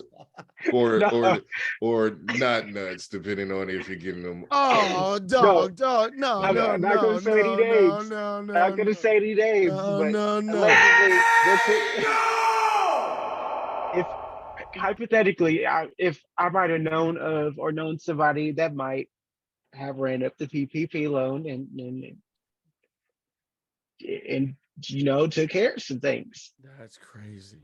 Or No. or not nuts, depending on if you're getting them. Oh, No. dog. No. I'm not gonna say any names. Not gonna say any names, but allegedly there could. If hypothetically, if I might have known of or known somebody that might have ran up the PPP loan and took care of some things. That's crazy.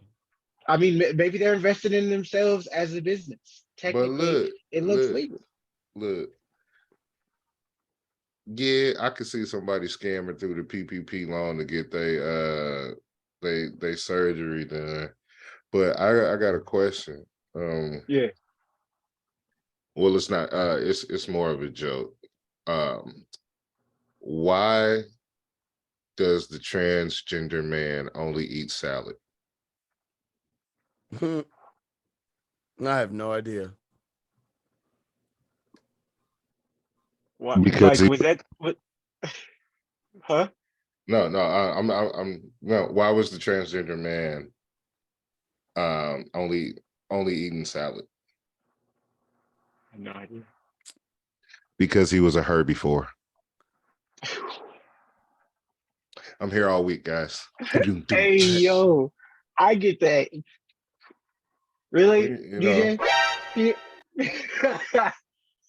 I mean, maybe they're investing in themselves as a business. But Technically, it looks legal. Look. Yeah, I could see somebody scamming through the PPP loan to get they surgery done. But I got a question. Yeah. Well, it's not. It's more of a joke. Why does the transgender man only eat salad? I have no idea. What? Because Like, was that what? Huh? No. I'm no. Why was the transgender man only eating salad? I have no idea. Because he was a herbivore. I'm here all week, guys. Hey, yo, I get that. Really, DJ?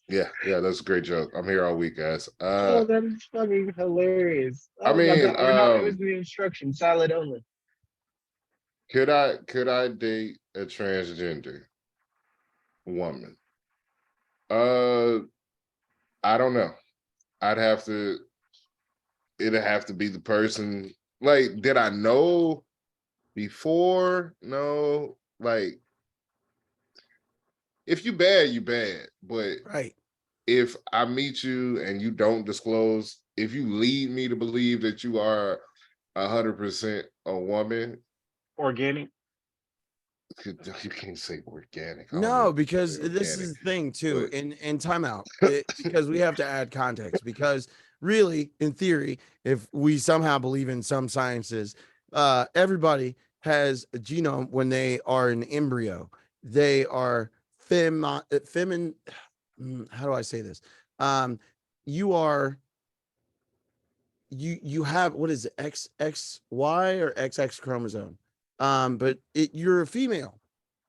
Yeah, that's a great joke. I'm here all week, guys. Oh, that is fucking hilarious. I mean, or no, it was the instruction, salad only. Could I date a transgender woman? I don't know. It'd have to be the person. Like, did I know before? No. Like, if you bad, you bad. But right. If I meet you and you don't disclose, if you lead me to believe that you are 100% a woman, organic. You can't say organic. No, because this is the thing too. In timeout, because we have to add context. Because really, in theory, if we somehow believe in some sciences, everybody has a genome when they are an embryo. They are feminine. How do I say this? You have, what is it, XXY or XX chromosome? But you're a female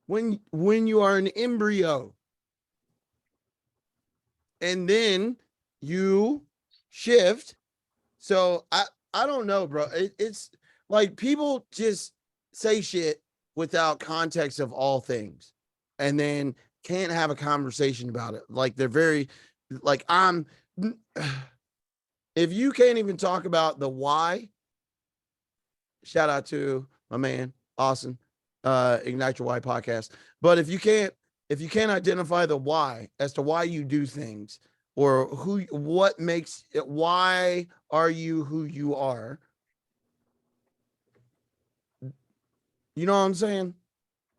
when you are an embryo, and then you shift. So I don't know, bro. It's like people just say shit without context of all things, and then can't have a conversation about it. Like they're very, like, if you can't even talk about the why, shout out to my man Austin, Ignite Your Why podcast. But if you can't identify the why as to why you do things, or what makes it, why are you who you are? You know what I'm saying?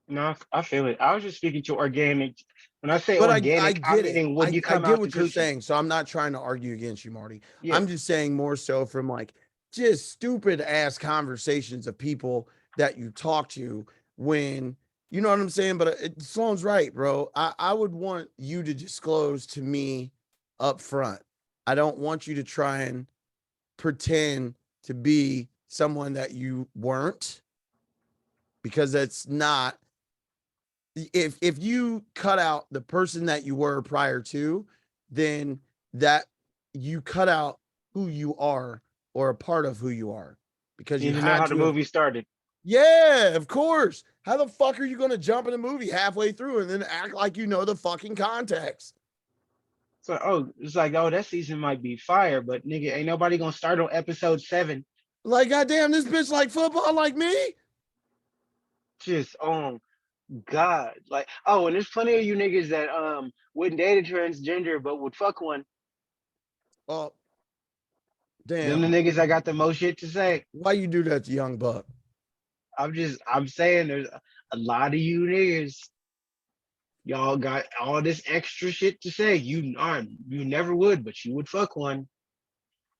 No, I feel it. I was just speaking to organic. When I say but organic, I get meaning it. when you come I get out what the you're coochie. saying. So I'm not trying to argue against you, Marty. Yeah. I'm just saying more so from like just stupid ass conversations of people that you talk to when, you know what I'm saying? But Sloan's right, bro. I would want you to disclose to me up front. I don't want you to try and pretend to be someone that you weren't, because that's not. If you cut out the person that you were prior to, then that you cut out who you are or a part of who you are, because you know how the movie started. Yeah, of course. How the fuck are you going to jump in a movie halfway through and then act like you know the fucking context? So, it's like, that season might be fire, but nigga, ain't nobody gonna start on episode 7. Like, goddamn, this bitch like football like me? Just, God. Like, and there's plenty of you niggas that wouldn't date a transgender, but would fuck one. Oh, Them the damn. niggas that got the most shit to say. Why you do that to Young Buck? I'm saying there's a lot of you niggas. Y'all got all this extra shit to say. You never would, but you would fuck one.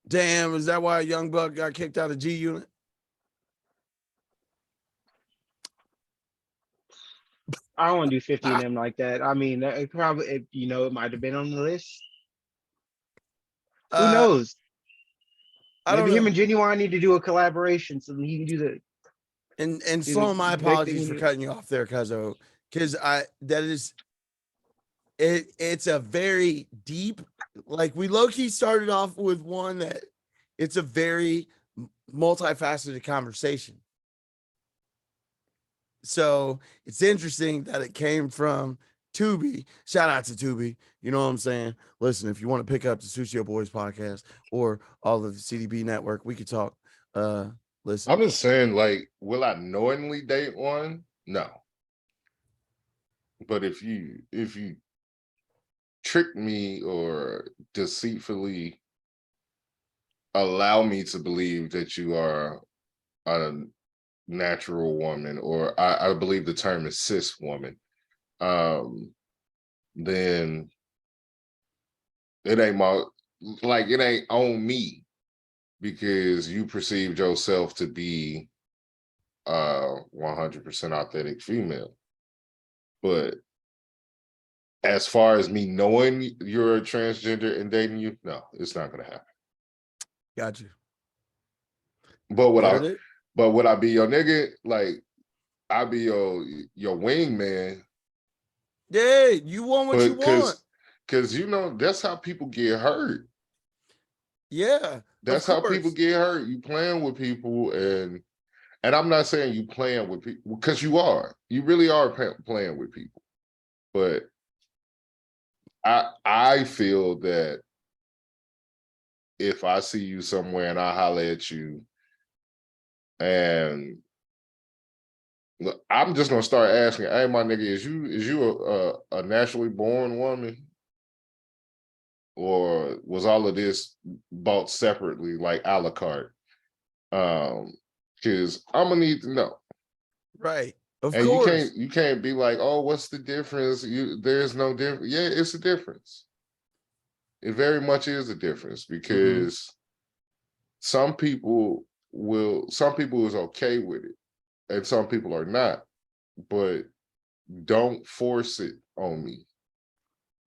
Damn, is that why Young Buck got kicked out of G Unit? I don't want to do 50 of them like that. I mean, it probably, it might have been on the list. Who knows? Maybe him and Genuine need to do a collaboration so that he can do the. And Sloan, my apologies for cutting you off there, Cuzzo, because it's a very deep, like, we low-key started off with one that it's a very multifaceted conversation. So it's interesting that it came from Tubi. Shout out to Tubi. You know what I'm saying? Listen, if you want to pick up the Sucio Boyz podcast or all of the C.D.B. network, we could talk. Listen, I'm just saying, like, will I knowingly date one? No. But if you trick me or deceitfully allow me to believe that you are a natural woman, or I believe the term is cis woman, then it ain't it ain't on me, because you perceived yourself to be 100% authentic female. But as far as me knowing you're a transgender and dating you, no, it's not gonna happen. got you. But would I be your nigga? Like, I be your wingman. Yeah, you want what you want. Because that's how people get hurt. Yeah. That's how people get hurt. You playing with people, and I'm not saying you playing with people, because you are. You really are playing with people. But I feel that if I see you somewhere and I holler at you, and look, I'm just gonna start asking, hey, my nigga, is you a naturally born woman? Or was all of this bought separately, like a la carte? Because I'm gonna need to know. Right. Of and course. You can't be like, oh, what's the difference? There's no difference. Yeah, it's a difference. It very much is a difference, because some people is okay with it, and some people are not. But don't force it on me.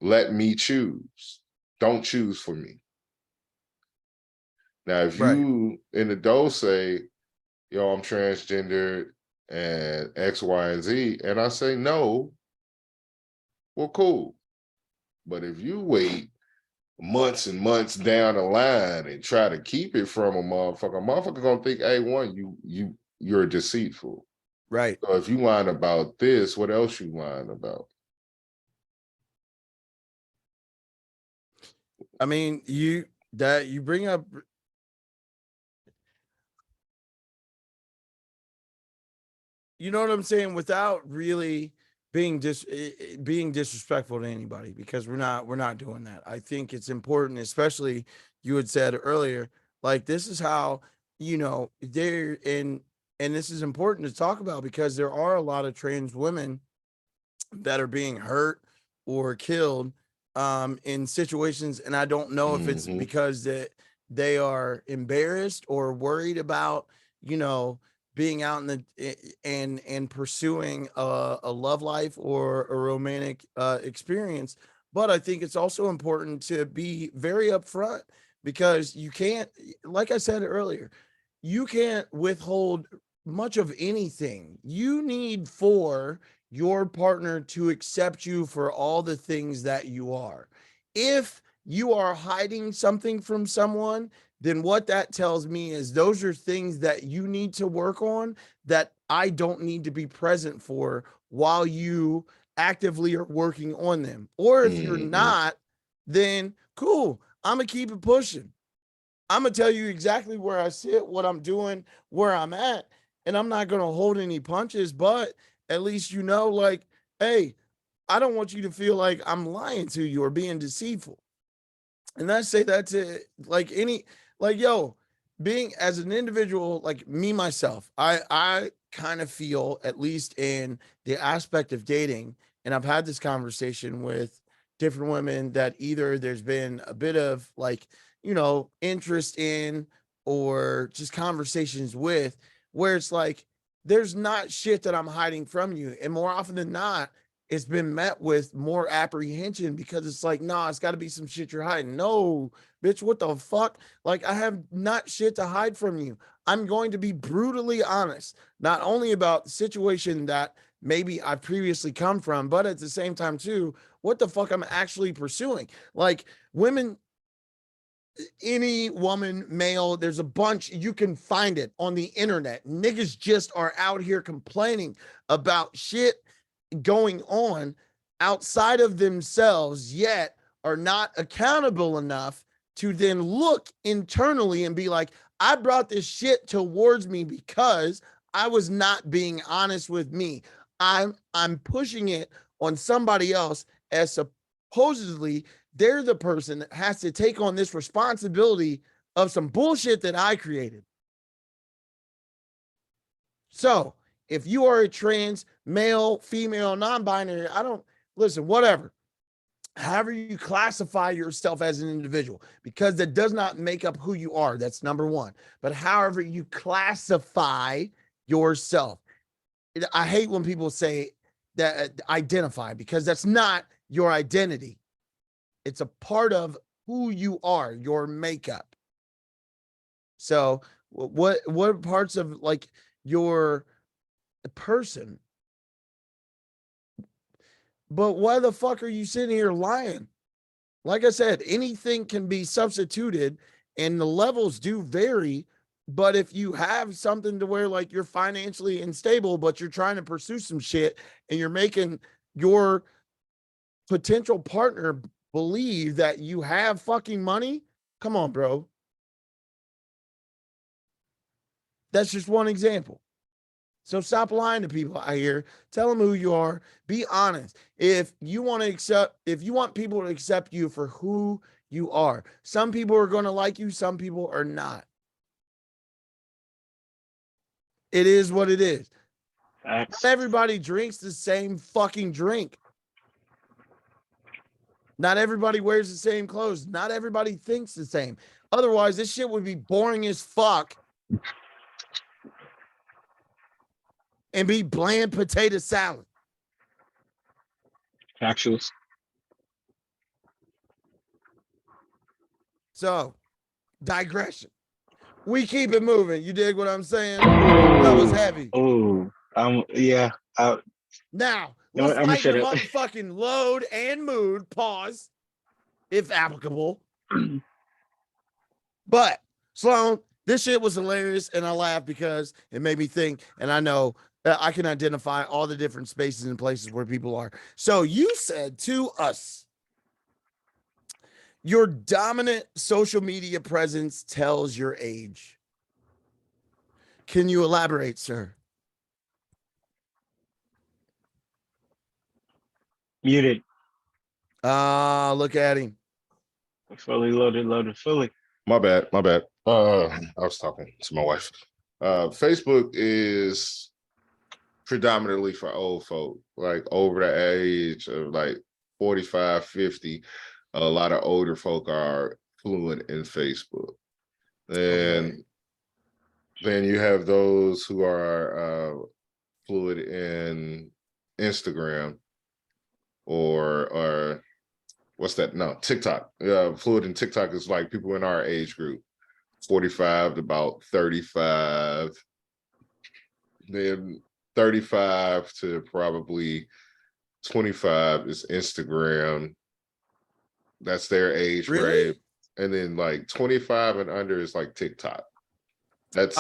Let me choose. Don't choose for me. Now, if you in the dough say, yo, I'm transgender and X, Y, and Z, and I say no, well, cool. But if you wait months and months down the line and try to keep it from a motherfucker gonna think, hey, you're deceitful. Right. So if you lying about this, what else you lying about? I mean, you bring up, you know what I'm saying, without really being disrespectful to anybody, because we're not doing that. I think it's important, especially you had said earlier, like, this is how, there, and this is important to talk about, because there are a lot of trans women that are being hurt or killed in situations, and I don't know if it's because that they are embarrassed or worried about, being out in the and pursuing a love life or a romantic experience. But I think it's also important to be very upfront, because you can't, like I said earlier, you can't withhold much of anything. You need for your partner to accept you for all the things that you are. If you are hiding something from someone, then what that tells me is those are things that you need to work on that I don't need to be present for while you actively are working on them. Or if you're not, then cool. I'm going to keep it pushing. I'm going to tell you exactly where I sit, what I'm doing, where I'm at, and I'm not going to hold any punches, but at least you know, like, hey, I don't want you to feel like I'm lying to you or being deceitful. And I say that to like yo, being as an individual, like me, myself, I kind of feel, at least in the aspect of dating, and I've had this conversation with different women, that either there's been a bit of like, interest in, or just conversations with, where it's like, there's not shit that I'm hiding from you. And more often than not, it's been met with more apprehension, because it's like, nah, it's got to be some shit you're hiding. No, bitch, what the fuck? Like, I have not shit to hide from you. I'm going to be brutally honest, not only about the situation that maybe I've previously come from, but at the same time too, what the fuck I'm actually pursuing. Like, women, any woman, male, there's a bunch, you can find it on the internet. Niggas just are out here complaining about shit going on outside of themselves, yet are not accountable enough to then look internally and be like, I brought this shit towards me because I was not being honest with me. I'm pushing it on somebody else, as supposedly they're the person that has to take on this responsibility of some bullshit that I created. So if you are a trans, male, female, non-binary, listen, whatever, however you classify yourself as an individual, because that does not make up who you are. That's number one. But however you classify yourself, I hate when people say that identify, because that's not your identity. It's a part of who you are, your makeup. So what parts of like your person? But why the fuck are you sitting here lying? Like I said, anything can be substituted and the levels do vary. But if you have something to where like you're financially unstable, but you're trying to pursue some shit and you're making your potential partner believe that you have fucking money, come on, bro. That's just one example. So stop lying to people out here. Tell them who you are. Be honest. If you want people to accept you for who you are, some people are going to like you, some people are not. It is what it is. Not everybody drinks the same fucking drink. Not everybody wears the same clothes. Not everybody thinks the same. Otherwise, this shit would be boring as fuck and be bland potato salad. Factuals. So, digression. We keep it moving. You dig what I'm saying? That was heavy. Oh, yeah. Now, let's I'm lighten the shut up. motherfucking load and mood. Pause, if applicable. But, Sloan, this shit was hilarious, and I laughed because it made me think, and I know that I can identify all the different spaces and places where people are. So you said to us, your dominant social media presence tells your age. Can you elaborate, sir? Muted. Look at him. Fully loaded fully. My bad. I was talking to my wife. Facebook is predominantly for old folk, like over the age of like 45, 50. A lot of older folk are fluent in Facebook. And then you have those who are fluid in Instagram or what's that? No, TikTok. Fluid in TikTok is like people in our age group, 45 to about 35. Then 35 to probably 25 is Instagram. That's their age grade. And then like 25 and under is like TikTok. That's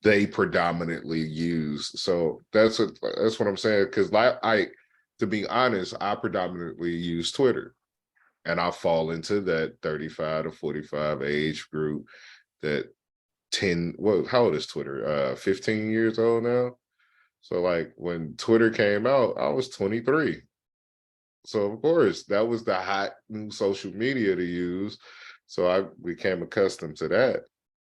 they predominantly use. So that's what I'm saying. Because to be honest, I predominantly use Twitter, and I fall into that 35 to 45 age group. That 10. Well, how old is Twitter? 15 years old now. So like when Twitter came out, I was 23. So of course that was the hot new social media to use. So I became accustomed to that.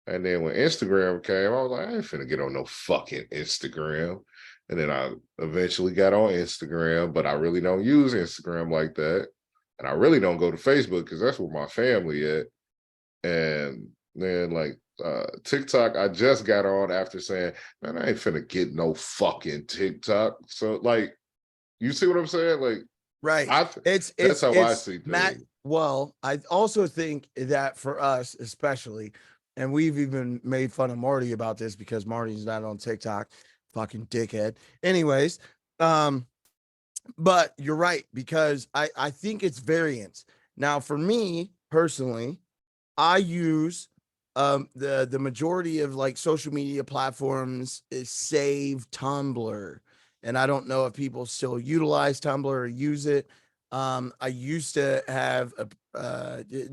And then when Instagram came, I was like, I ain't finna get on no fucking Instagram. And then I eventually got on Instagram, but I really don't use Instagram like that. And I really don't go to Facebook because that's where my family at. And then like TikTok, I just got on after saying, man, I ain't finna get no fucking TikTok. So like, you see what I'm saying? Like, right. That's how I see things. Matt, well, I also think that for us, especially, and we've even made fun of Marty about this because Marty's not on TikTok, fucking dickhead. Anyways, but you're right, because I think it's variance. Now, for me personally, I use the majority of like social media platforms is Save, Tumblr, and I don't know if people still utilize Tumblr or use it. I used to have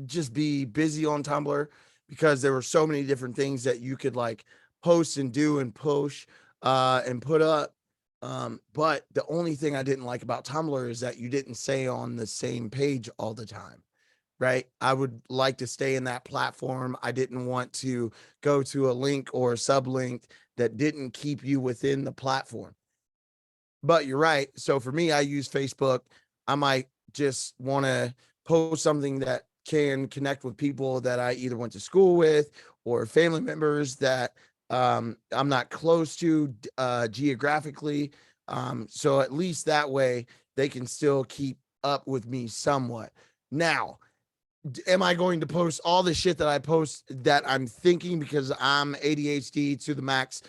just be busy on Tumblr because there were so many different things that you could like post and do and push and put up. But the only thing I didn't like about Tumblr is that you didn't stay on the same page all the time. Right. I would like to stay in that platform. I didn't want to go to a link or a sublink that didn't keep you within the platform. But you're right. So for me, I use Facebook. I might just want to post something that can connect with people that I either went to school with or family members that I'm not close to geographically. So at least that way they can still keep up with me somewhat. Now, am I going to post all the shit that I post that I'm thinking because I'm ADHD to the max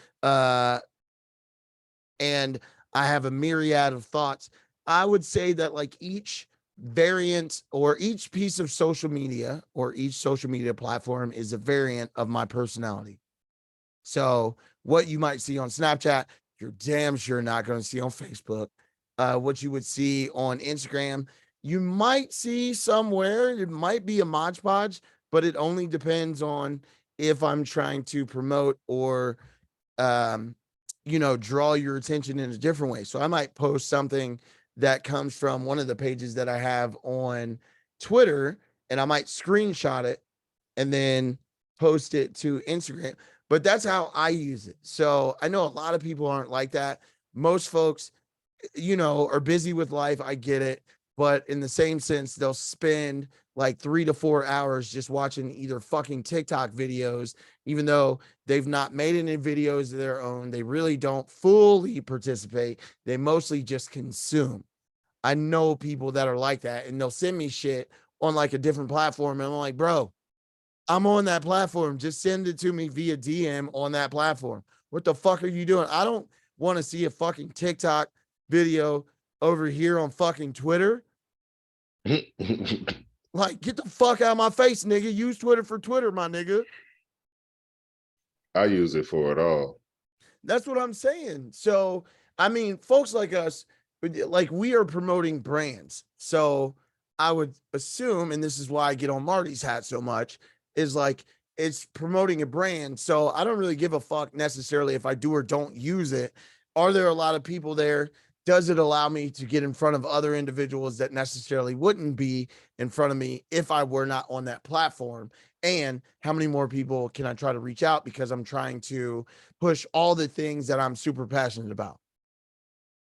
and I have a myriad of thoughts? I would say that like each variant or each piece of social media or each social media platform is a variant of my personality. So what you might see on Snapchat, you're damn sure not going to see on Facebook. What you would see on Instagram, you might see somewhere. It might be a Mod Podge, but it only depends on if I'm trying to promote or, draw your attention in a different way. So I might post something that comes from one of the pages that I have on Twitter, and I might screenshot it and then post it to Instagram. But that's how I use it. So I know a lot of people aren't like that. Most folks, are busy with life. I get it. But in the same sense, they'll spend like 3 to 4 hours just watching either fucking TikTok videos, even though they've not made any videos of their own. They really don't fully participate. They mostly just consume. I know people that are like that, and they'll send me shit on like a different platform. And I'm like, bro, I'm on that platform. Just send it to me via DM on that platform. What the fuck are you doing? I don't want to see a fucking TikTok video over here on fucking Twitter. Like, get the fuck out of my face, nigga. Use Twitter for Twitter, my nigga. I use it for it all. That's what I'm saying. So, I mean, folks like us, like we are promoting brands. So I would assume, and this is why I get on Marty's hat so much, is like it's promoting a brand. So I don't really give a fuck necessarily if I do or don't use it. Are there a lot of people there? Does it allow me to get in front of other individuals that necessarily wouldn't be in front of me if I were not on that platform? And how many more people can I try to reach out because I'm trying to push all the things that I'm super passionate about?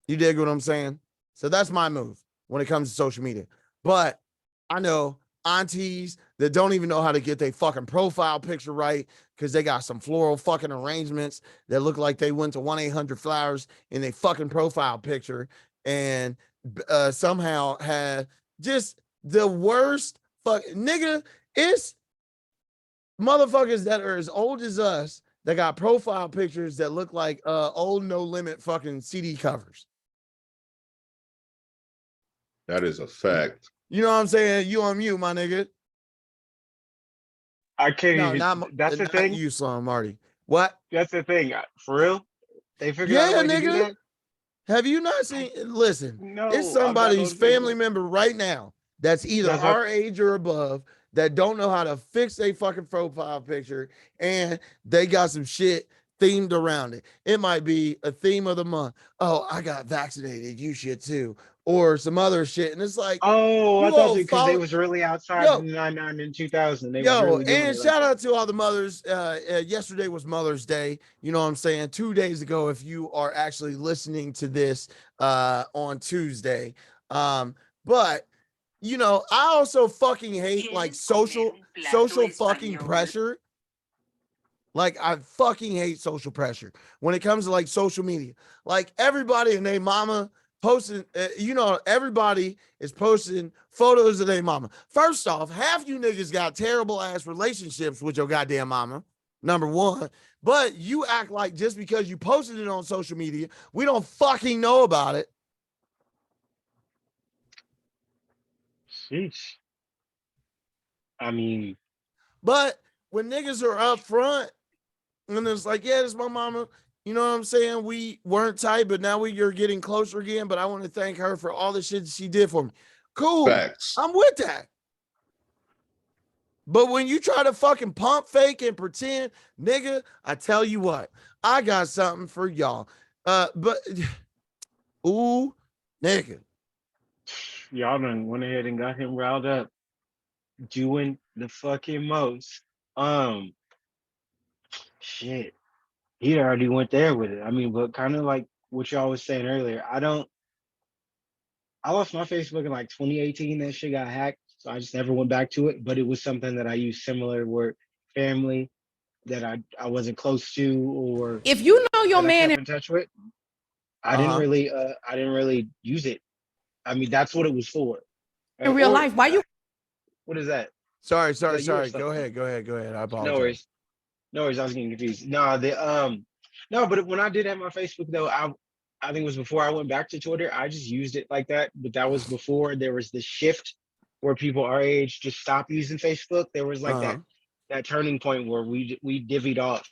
You dig what I'm saying? So that's my move when it comes to social media. But I know aunties that don't even know how to get their fucking profile picture right because they got some floral fucking arrangements that look like they went to 1-800-Flowers in their fucking profile picture and somehow had just the worst nigga. It's motherfuckers that are as old as us that got profile pictures that look like old No Limit fucking CD covers. That is a fact. You know what I'm saying? You on mute, my nigga. I can't No, even. not That's the not thing. you, Slum Marty. What? That's the thing. For real? They figured out a Yeah, way to do nigga. that? Have you not seen? Listen, No, it's I'm not somebody's on family Facebook. member right now that's either That's what. our age or above that don't know how to fix a fucking profile picture, and they got some shit themed around it. It might be a theme of the month. Oh, I got vaccinated. You should too, or some other shit. And it's like, Oh, I you thought all because they follow. was really outside Yo, in 99 and 2000. They was Yo, really doing and it like shout that. out to all the mothers. Yesterday was Mother's Day. You know what I'm saying? 2 days ago, if you are actually listening to this on Tuesday. But you know, I also fucking hate like social fucking pressure. Like I fucking hate social pressure when it comes to like social media. Like everybody and their mama posting, everybody is posting photos of their mama. First off, half you niggas got terrible ass relationships with your goddamn mama. Number one, but you act like just because you posted it on social media, we don't fucking know about it. Sheesh. I mean, But when niggas are up front and it's like, yeah, this is my mama. You know what I'm saying? We weren't tight, but now you're getting closer again. But I want to thank her for all the shit she did for me. Cool. Facts. I'm with that. But when you try to fucking pump fake and pretend, nigga, I tell you what, I got something for y'all. But ooh, nigga. y'all done went ahead and got him riled up, doing the fucking most. Shit. He already went there with it. I mean, but kind of like what y'all was saying earlier. I lost my Facebook in like 2018. That shit got hacked, so I just never went back to it. But it was something that I used similar where family that I wasn't close to or If you know your that I man kept in touch with. I didn't really use it. I mean, that's what it was for. in real Or life, why you what is that? Sorry. Is that you or Go something? ahead. I No apologize. worries. No worries. I was getting confused. No, but when I did have my Facebook though, I think it was before I went back to Twitter. I just used it like that. But that was before there was this shift where people our age just stopped using Facebook. There was like that turning point where we divvied off,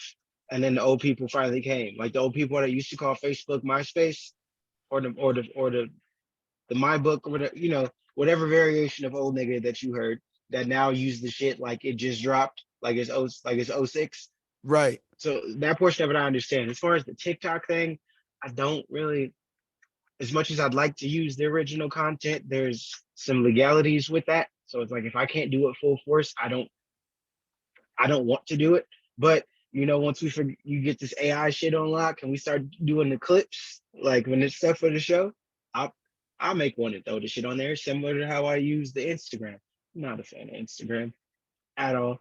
and then the old people finally came. Like the old people that used to call Facebook MySpace, or the my book or whatever, whatever variation of old nigga that you heard that now use the shit like it just dropped, like it's '06. Right. So that portion of it I understand. As far as the TikTok thing, I don't really, as much as I'd like to use the original content, there's some legalities with that. So it's like if I can't do it full force, I don't want to do it. But once you get this AI shit on lock and we start doing the clips, like when it's stuff for the show, I'll make one and throw the shit on there, similar to how I use the Instagram. I'm not a fan of Instagram at all.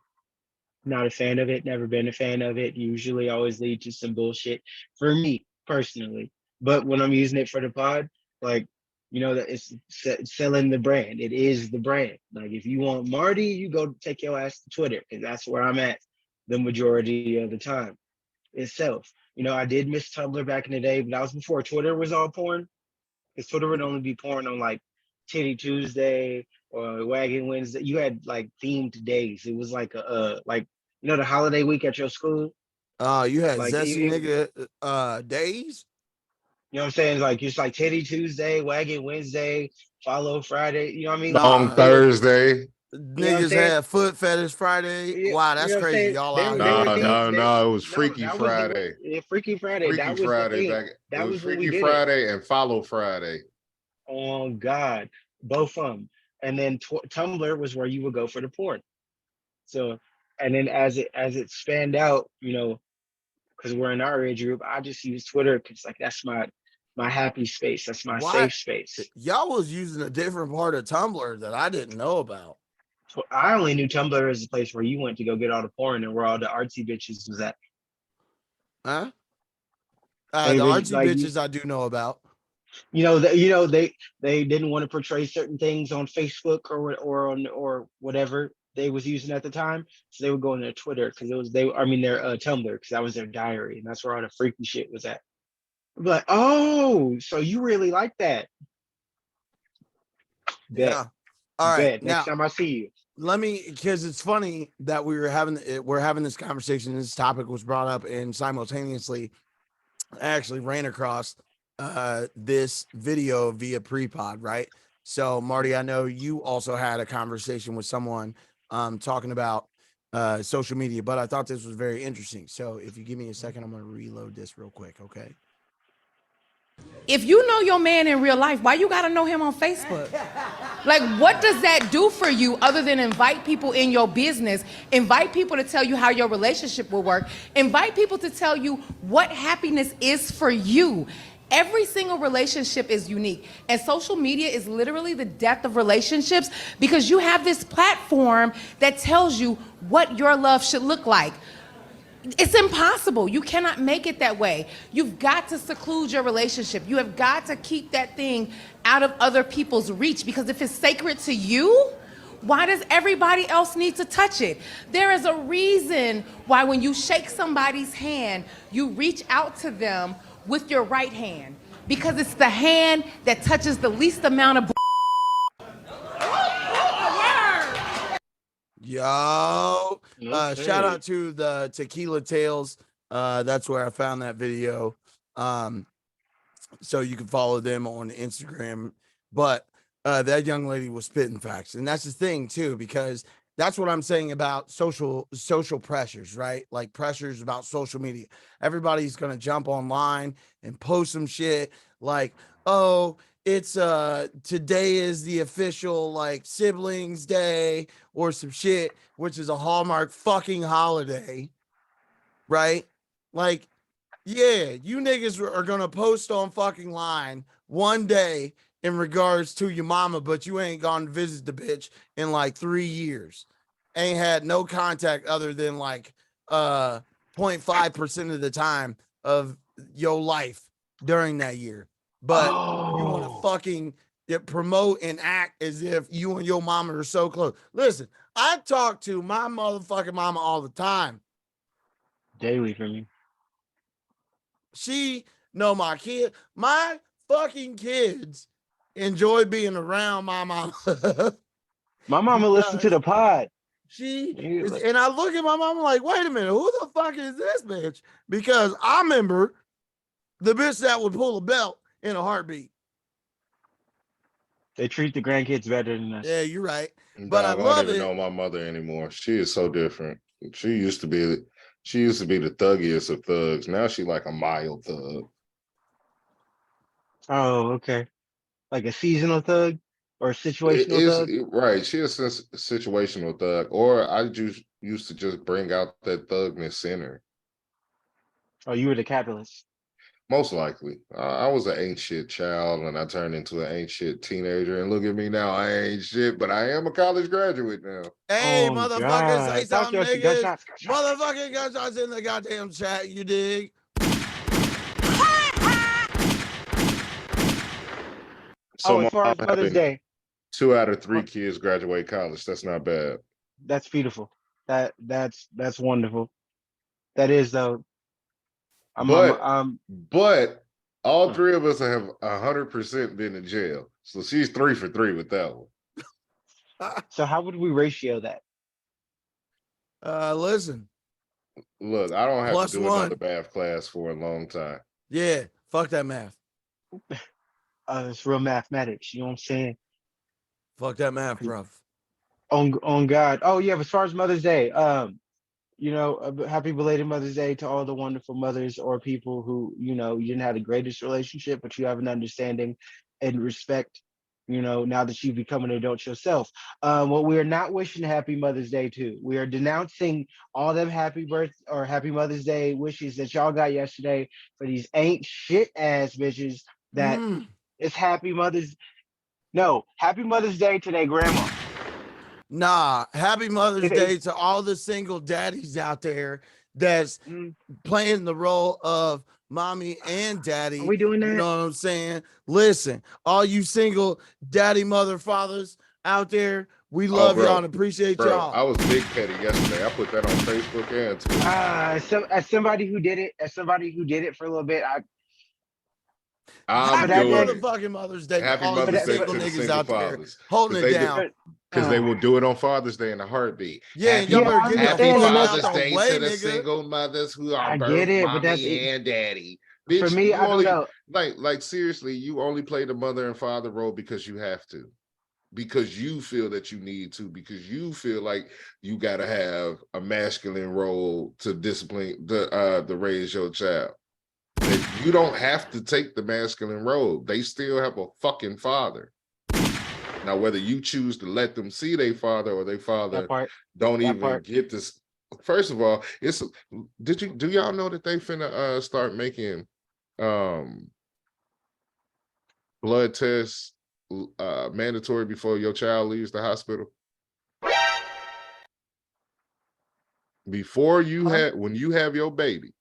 Not a fan of it. Never been a fan of it. Usually always lead to some bullshit for me personally. But when I'm using it for the pod, like, that it's selling the brand. It is the brand. Like if you want Marty, you go take your ass to Twitter because that's where I'm at the majority of the time itself. I did miss Tumblr back in the day, but that was before Twitter was all porn. Because Twitter would only be porn on like Titty Tuesday or Wagon Wednesday. You had like themed days. It was like the holiday week at your school. You had Like zesty nigga days. You know what I'm saying? Like it's like Titty Tuesday, Wagon Wednesday, Follow Friday. You know what I mean? Long Nah, Thursday. You know what I'm niggas saying? had foot fetish Friday. Wow, You that's know what I'm crazy. saying? Y'all They out were they here. were No, themed. no, no. It was No, Freaky that was Friday. Freaky Friday. Freaky That was the Friday theme. back. It That was was when we Freaky did it. Friday and Follow Friday. Oh God, both of them. And then Tumblr was where you would go for the porn. So, and then as it spanned out, because we're in our age group, I just use Twitter because like that's my happy space. That's my Why safe space. y'all was using a different part of Tumblr that I didn't know about? So I only knew Tumblr as a place where you went to go get all the porn and where all the artsy bitches was at. Huh? They The was artsy like bitches I do know about. they didn't want to portray certain things on Facebook or whatever they was using at the time, so they would go on their Twitter because their Tumblr because that was their diary and that's where all the freaky shit was at. But oh, so you really like that? Bet, Yeah. All right. bet. Next Now, time I see you. let me, because it's funny that we're having this conversation. This topic was brought up, and simultaneously, I actually ran across this video via pre-pod, right? So, Marty, I know you also had a conversation with someone talking about social media, but I thought this was very interesting. So, if you give me a second, I'm going to reload this real quick, okay? If you know your man in real life, why you gotta know him on Facebook? Like, what does that do for you other than invite people in your business, invite people to tell you how your relationship will work, invite people to tell you what happiness is for you? Every single relationship is unique, and social media is literally the death of relationships because you have this platform that tells you what your love should look like. It's impossible. You cannot make it that way. You've got to seclude your relationship. You have got to keep that thing out of other people's reach, because if it's sacred to you, why does everybody else need to touch it? There is a reason why when you shake somebody's hand, you reach out to them with your right hand, because it's the hand that touches the least amount of Yo, shout out to the Tequila Tales. That's where I found that video. So you can follow them on Instagram. But that young lady was spitting facts, and that's the thing too, because that's what I'm saying about social pressures, right? Like pressures about social media. Everybody's gonna jump online and post some shit like, oh, it's today is the official like siblings day or some shit, which is a Hallmark fucking holiday, right? Like, yeah, you niggas are gonna post on fucking line one day in regards to your mama, but you ain't gone to visit the bitch in like 3 years. Ain't had no contact other than like 0.5% of the time of your life during that year. But you want to fucking promote and act as if you and your mama are so close. Listen, I talk to my motherfucking mama all the time. Daily for me. She know my kid. My fucking kids enjoy being around my mama. My mama listened to the pod. She is, and I look at my mama like, wait a minute, who the fuck is this bitch? Because I remember the bitch that would pull a belt in a heartbeat. They treat the grandkids better than us. Yeah, you're right. But Dog, I love don't even it. know my mother anymore. She is so different. She used to be the thuggiest of thugs. Now she like a mild thug. Oh, okay. Like a seasonal thug or a situational thug? Right. She is a situational thug. Or I just used to just bring out that thugness in her. Oh, you were the capitalist. Most likely. I was an ain't shit child and I turned into an ain't shit teenager. And look at me now. I ain't shit, but I am a college graduate now. Hey, Oh, motherfuckers, God. say something, niggas. Gunshots. Motherfucking gunshots in the goddamn chat, you dig? So as far as Mother's Day. 2 out of 3 kids graduate college. That's not bad. That's beautiful. That's wonderful. That is though. But all 3 of us have 100% been in jail. So she's 3 for 3 with that one. So how would we ratio that? Listen. Look, I don't have Plus to do 1. another math class for a long time. Yeah, fuck that math. It's real mathematics. You know what I'm saying? Fuck that math, bro. On God. Oh yeah. As far as Mother's Day, happy belated Mother's Day to all the wonderful mothers or people who, you didn't have the greatest relationship, but you have an understanding and respect, now that you've become an adult yourself. What we are not wishing happy Mother's Day to, we are denouncing all them happy Mother's Day wishes that y'all got yesterday for these ain't shit ass bitches that it's happy Mother's Day to their grandma. Nah, happy Mother's Day to all the single daddies out there that's playing the role of mommy and daddy. Are we doing that? You know what I'm saying? Listen, all you single daddy, mother, fathers out there, we love y'all and appreciate y'all. I was big petty yesterday. I put that on Facebook and Twitter. So as somebody who did it for a little bit, I'm happy doing motherfucking Mother's Day. Happy all Mother's Day single to the niggas single out fathers. there holding it down. Because they will do it on Father's Day in a heartbeat. Yeah, Happy, y'all better get the happy fuck Father's out the Day way, to the nigga. single mothers who are I birth get it, but that's mommy and daddy. for Bitch, me. you I don't only know. like seriously, you only play the mother and father role because you have to. Because you feel that you need to, because you feel like you gotta have a masculine role to discipline to raise your child. That you don't have to take the masculine role. They still have a fucking father. Now, whether you choose to let them see their father or their father don't even get this. First of all, do y'all know that they finna start making blood tests mandatory before your child leaves the hospital? Before you when you have your baby,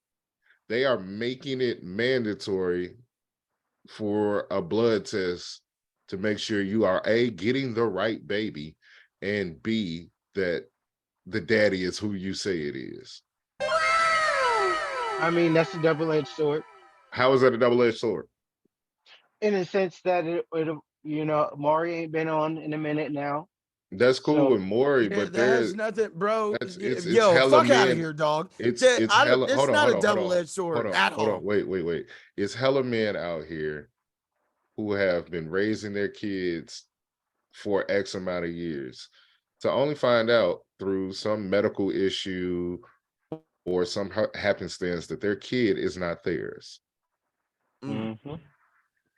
they are making it mandatory for a blood test to make sure you are A, getting the right baby, and B, that the daddy is who you say it is. I mean, that's a double-edged sword. How is that a double-edged sword? In a sense that Maury ain't been on in a minute now. That's cool with Maury, but that has nothing, bro. it's Yo, hella fuck out of men. here, dog. It's hella. hold It's on, not hold a on, double-edged sword at all. hold on, wait. It's hella men out here who have been raising their kids for X amount of years to only find out through some medical issue or some happenstance that their kid is not theirs. Mm-hmm.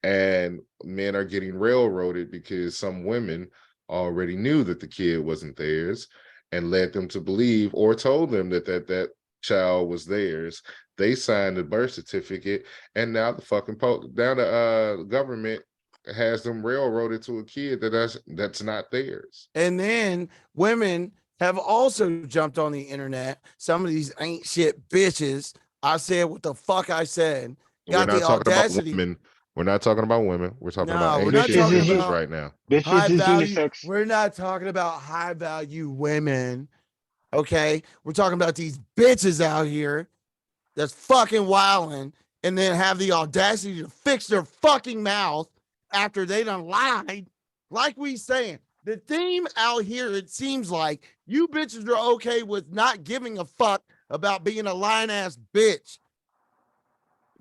And men are getting railroaded because some women already knew that the kid wasn't theirs and led them to believe or told them that child was theirs. They signed the birth certificate, and now the fucking government has them railroaded to a kid that's not theirs. And then women have also jumped on the internet. Some of these ain't shit bitches. I said what the fuck I said. We're not talking about women. We're not talking about women. We're talking about we're not shit talking bitches about right now. Bitches is value. unisex. We're not talking about high value women. Okay, we're talking about these bitches out here that's fucking wilding and then have the audacity to fix their fucking mouth after they done lied. Like we saying, the theme out here, it seems like you bitches are okay with not giving a fuck about being a lying ass bitch.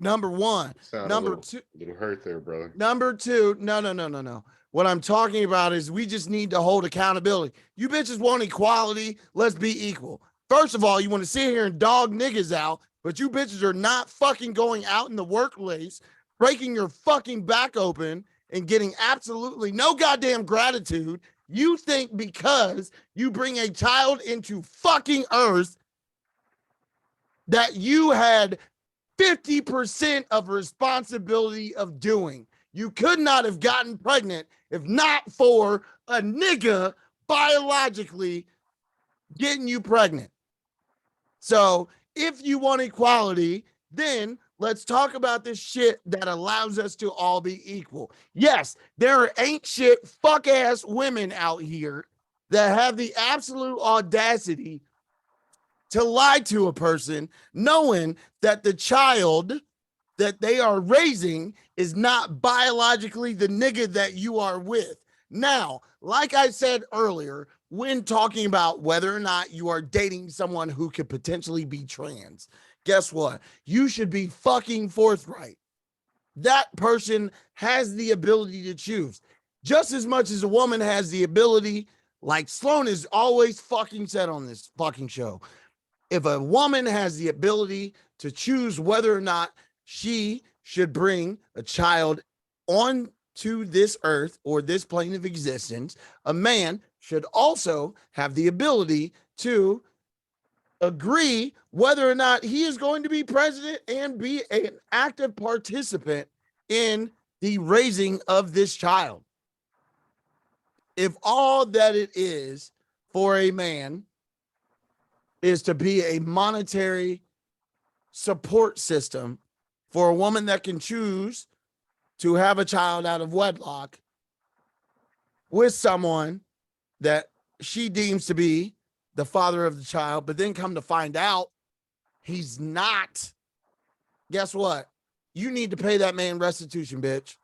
Number one. Number two. Little hurt there, brother. Number two. No. What I'm talking about is we just need to hold accountability. You bitches want equality. Let's be equal. First of all, you want to sit here and dog niggas out, but you bitches are not fucking going out in the workplace, breaking your fucking back open and getting absolutely no goddamn gratitude. You think because you bring a child into fucking earth that you had 50% of responsibility of doing. You could not have gotten pregnant if not for a nigga biologically getting you pregnant. So if you want equality, then let's talk about this shit that allows us to all be equal. Yes, there ain't shit fuck ass women out here that have the absolute audacity to lie to a person knowing that the child that they are raising is not biologically the nigga that you are with. Now, like I said earlier, when talking about whether or not you are dating someone who could potentially be trans, guess what? You should be fucking forthright. That person has the ability to choose. Just as much as a woman has the ability, like Sloan is always fucking said on this fucking show, if a woman has the ability to choose whether or not she should bring a child onto this earth or this plane of existence, a man should also have the ability to agree whether or not he is going to be president and be an active participant in the raising of this child. If all that it is for a man is to be a monetary support system for a woman that can choose to have a child out of wedlock with someone that she deems to be the father of the child, but then come to find out he's not. Guess what? You need to pay that man restitution, bitch.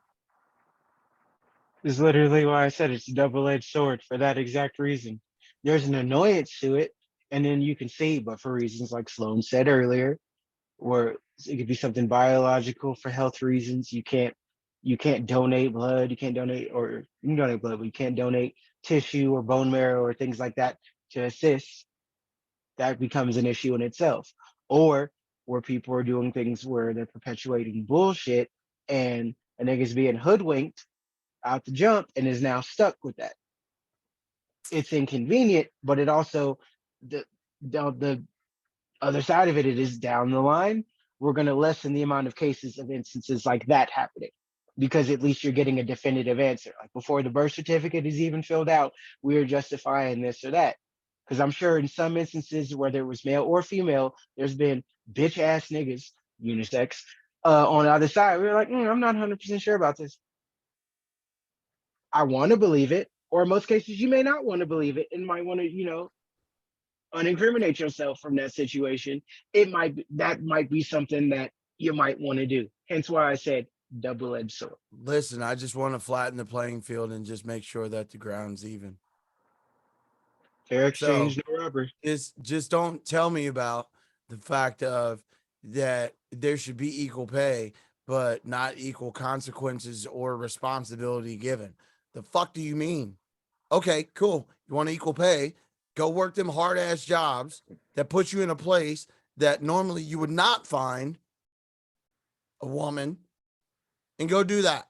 Is literally why I said it's a double-edged sword for that exact reason. There's an annoyance to it, and then you can see, but for reasons like Sloan said earlier, where it could be something biological for health reasons. You can't donate blood, you can't donate, or you can donate blood, but you can't donate tissue or bone marrow or things like that to assist. That becomes an issue in itself. Or where people are doing things where they're perpetuating bullshit and a nigga's being hoodwinked out the jump and is now stuck with that. It's inconvenient, but it also the other side of it, it is down the line. We're going to lessen the amount of cases of instances like that happening because at least you're getting a definitive answer. Like before the birth certificate is even filled out, we are justifying this or that. Because I'm sure in some instances, whether it was male or female, there's been bitch ass niggas, unisex, on the other side. We were like, I'm not 100% sure about this. I want to believe it, or in most cases, you may not want to believe it and might want to, unincriminate yourself from that situation. That might be something that you might want to do. Hence why I said double-edged sword. Listen, I just want to flatten the playing field and just make sure that the ground's even. Fair exchange, So, no rubber. Just don't tell me about the fact of that there should be equal pay, but not equal consequences or responsibility given. The fuck do you mean? Okay, cool. You want equal pay? Go work them hard ass jobs that put you in a place that normally you would not find a woman, and go do that.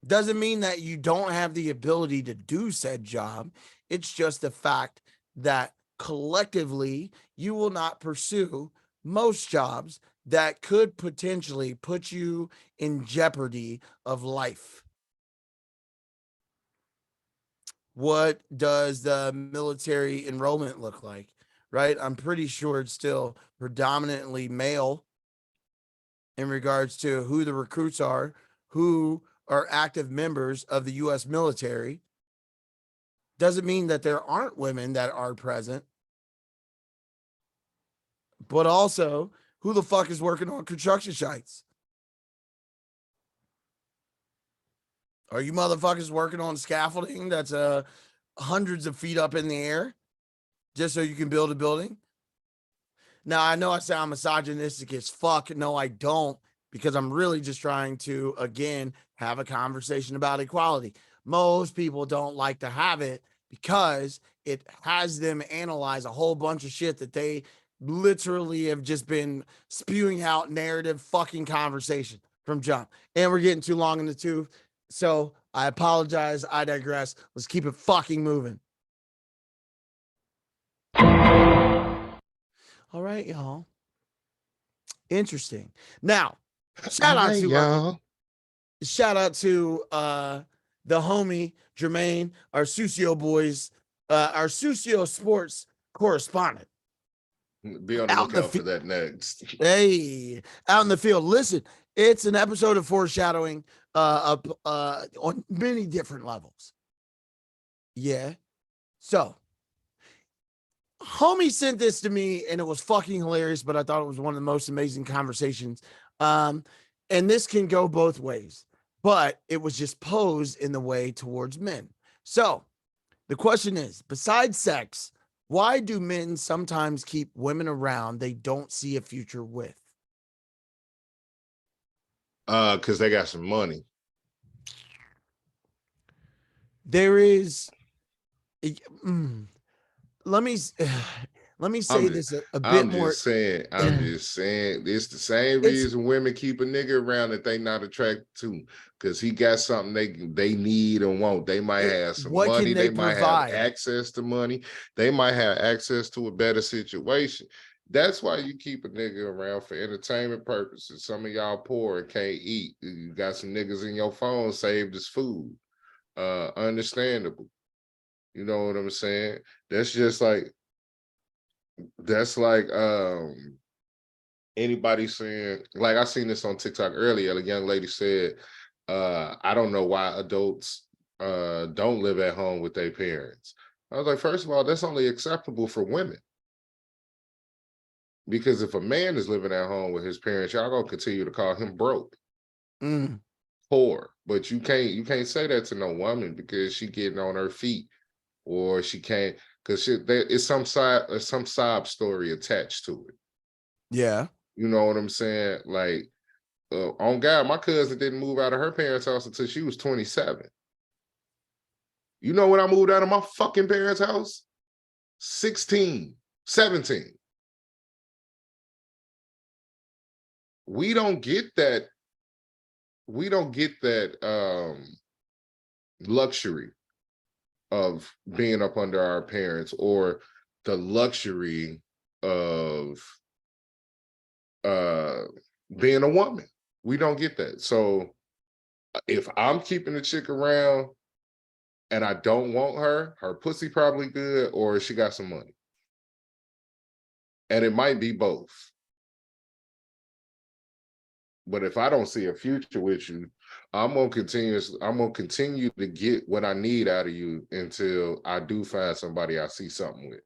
Doesn't mean that you don't have the ability to do said job. It's just the fact that collectively you will not pursue most jobs that could potentially put you in jeopardy of life. What does the military enrollment look like? Right? I'm pretty sure it's still predominantly male in regards to who the recruits are, who are active members of the U.S. military. Doesn't mean that there aren't women that are present, but also who the fuck is working on construction sites? Are you motherfuckers working on scaffolding that's hundreds of feet up in the air just so you can build a building? Now, I know I sound misogynistic as fuck. No, I don't, because I'm really just trying to, again, have a conversation about equality. Most people don't like to have it because it has them analyze a whole bunch of shit that they literally have just been spewing out narrative fucking conversation from jump. And we're getting too long in the tooth. So I apologize. I digress. Let's keep it fucking moving. All right, y'all. Interesting. Now, shout out to the homie J.MAINE, our Sucio Boyz, our Sucio Sports correspondent. Be on the lookout for that next. Hey, out in the field. Listen, it's an episode of foreshadowing on many different levels. Yeah. So, homie sent this to me and it was fucking hilarious, but I thought it was one of the most amazing conversations. And this can go both ways, but it was just posed in the way towards men. So the question is, besides sex, why do men sometimes keep women around they don't see a future with? Because they got some money. There is let me say this a bit more. I'm just saying, it's the same reason women keep a nigga around that they not attracted to, because he got something they need and want. They might have some money. They might have access to money. They might have access to a better situation. That's why you keep a nigga around, for entertainment purposes. Some of y'all poor and can't eat. You got some niggas in your phone saved as food. Understandable. You know what I'm saying? That's like anybody saying, like, I seen this on TikTok earlier. A young lady said, I don't know why adults don't live at home with their parents. I was like, first of all, that's only acceptable for women. Because if a man is living at home with his parents, y'all gonna continue to call him broke. Poor. But you can't say that to no woman because she getting on her feet, or she can't, because it's some sob story attached to it. Yeah. You know what I'm saying? Like, on God, my cousin didn't move out of her parents' house until she was 27. You know when I moved out of my fucking parents' house? 16, 17. We don't get that. We don't get that luxury of being up under our parents, or the luxury of being a woman. We don't get that. So if I'm keeping the chick around and I don't want her pussy probably good, or she got some money. And it might be both. But if I don't see a future with you, I'm gonna continue to get what I need out of you until I do find somebody I see something with.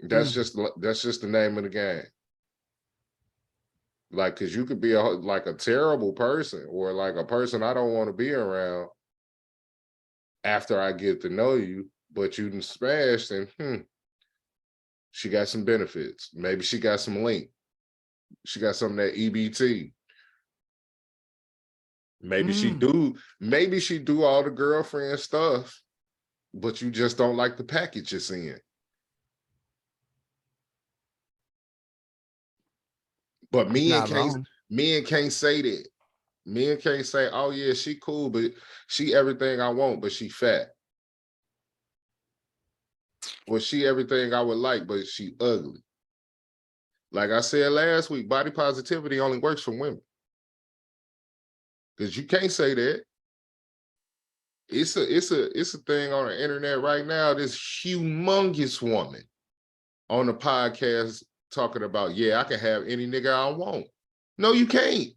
That's just the name of the game. Like, because you could be like a terrible person, or like a person I don't want to be around after I get to know you, but you done smashed, and she got some benefits. Maybe she got some link. She got some of that EBT. Maybe she do all the girlfriend stuff, but you just don't like the package it's in. But men can't say that. Men can't say, oh yeah, she cool, but she everything I want, but she fat. Or she everything I would like, but she ugly. Like I said last week, body positivity only works for women. Because you can't say that. It's a thing on the internet right now. This humongous woman on the podcast talking about, yeah, I can have any nigga I want. No, you can't.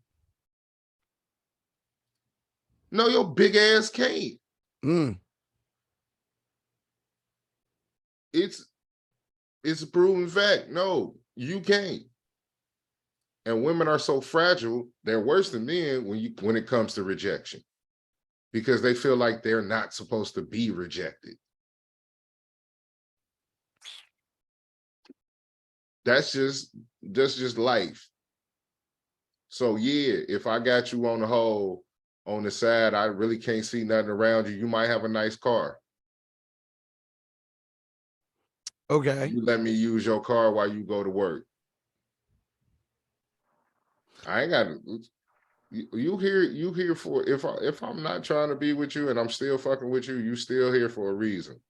No, your big ass can't. It's a proven fact. No, you can't. And women are so fragile, they're worse than men when it comes to rejection, because they feel like they're not supposed to be rejected. That's just life. So yeah, if I got you on the side, I really can't see nothing around you. You might have a nice car. Okay. You let me use your car while you go to work. I ain't got to. You here for, if I'm not trying to be with you and I'm still fucking with you, you still here for a reason.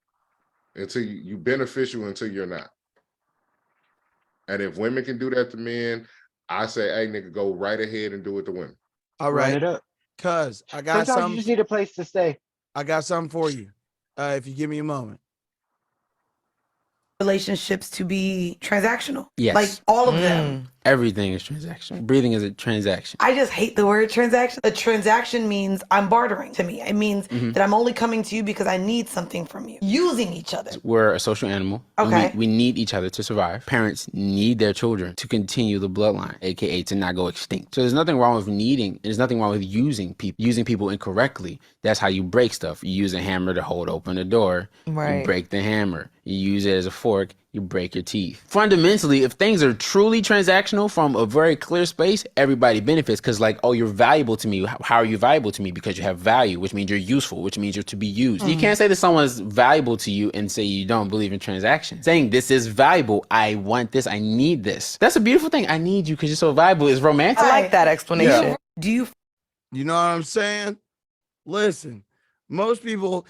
Until you beneficial until you're not. And if women can do that to men, I say, hey nigga, go right ahead and do it to women. All right. Run it up. Cuz I got Sometimes you just need a place to stay. I got something for you. If you give me a moment. Relationships to be transactional. Yes. Like all of them. Everything is transactional. Breathing is a transaction. I just hate the word transaction. A transaction means I'm bartering to me. It means that I'm only coming to you because I need something from you. Using each other. We're a social animal. Okay. We need each other to survive. Parents need their children to continue the bloodline, aka to not go extinct. So there's nothing wrong with needing, there's nothing wrong with using people incorrectly. That's how you break stuff. You use a hammer to hold open a door. Right. You break the hammer. You use it as a fork. You break your teeth. Fundamentally, if things are truly transactional from a very clear space, everybody benefits, because like, oh, you're valuable to me. How are you valuable to me? Because you have value, which means you're useful, which means you're to be used. You can't say that someone's valuable to you and say you don't believe in transactions. Saying this is valuable, I want this, I need this. That's a beautiful thing. I need you because you're so valuable is romantic. I like that explanation. Yeah. Do you know what I'm saying? Listen, most people,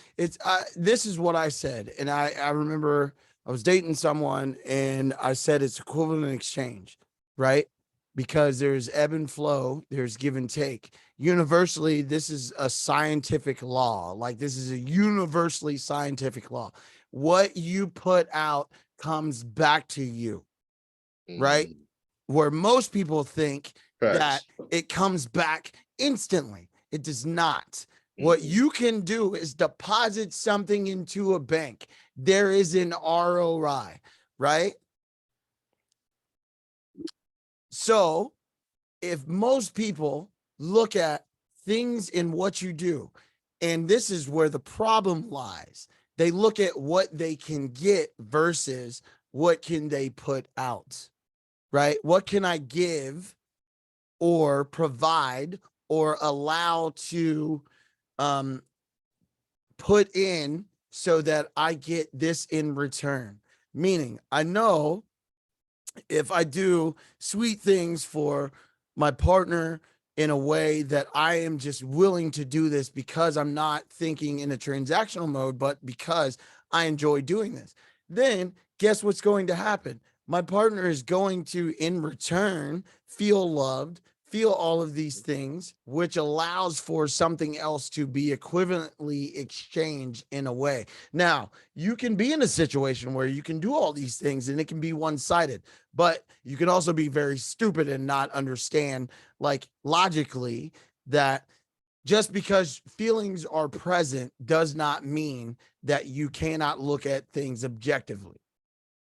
this is what I said. And I remember I was dating someone and I said it's equivalent exchange, right? Because there's ebb and flow, there's give and take. Universally, this is a scientific law. Like, this is a universally scientific law. What you put out comes back to you, right? Where most people think that it comes back instantly. It does not. What you can do is deposit something into a bank. There is an ROI, right? So if most people look at things in what you do, and this is where the problem lies, they look at what they can get versus what can they put out, right? What can I give or provide or allow to put in so that I get this in return? Meaning, I know if I do sweet things for my partner in a way that I am just willing to do this because I'm not thinking in a transactional mode, but because I enjoy doing this, then guess what's going to happen? My partner is going to, in return, feel loved, feel all of these things, which allows for something else to be equivalently exchanged in a way. Now, you can be in a situation where you can do all these things and it can be one-sided, but you can also be very stupid and not understand, like, logically, that just because feelings are present does not mean that you cannot look at things objectively.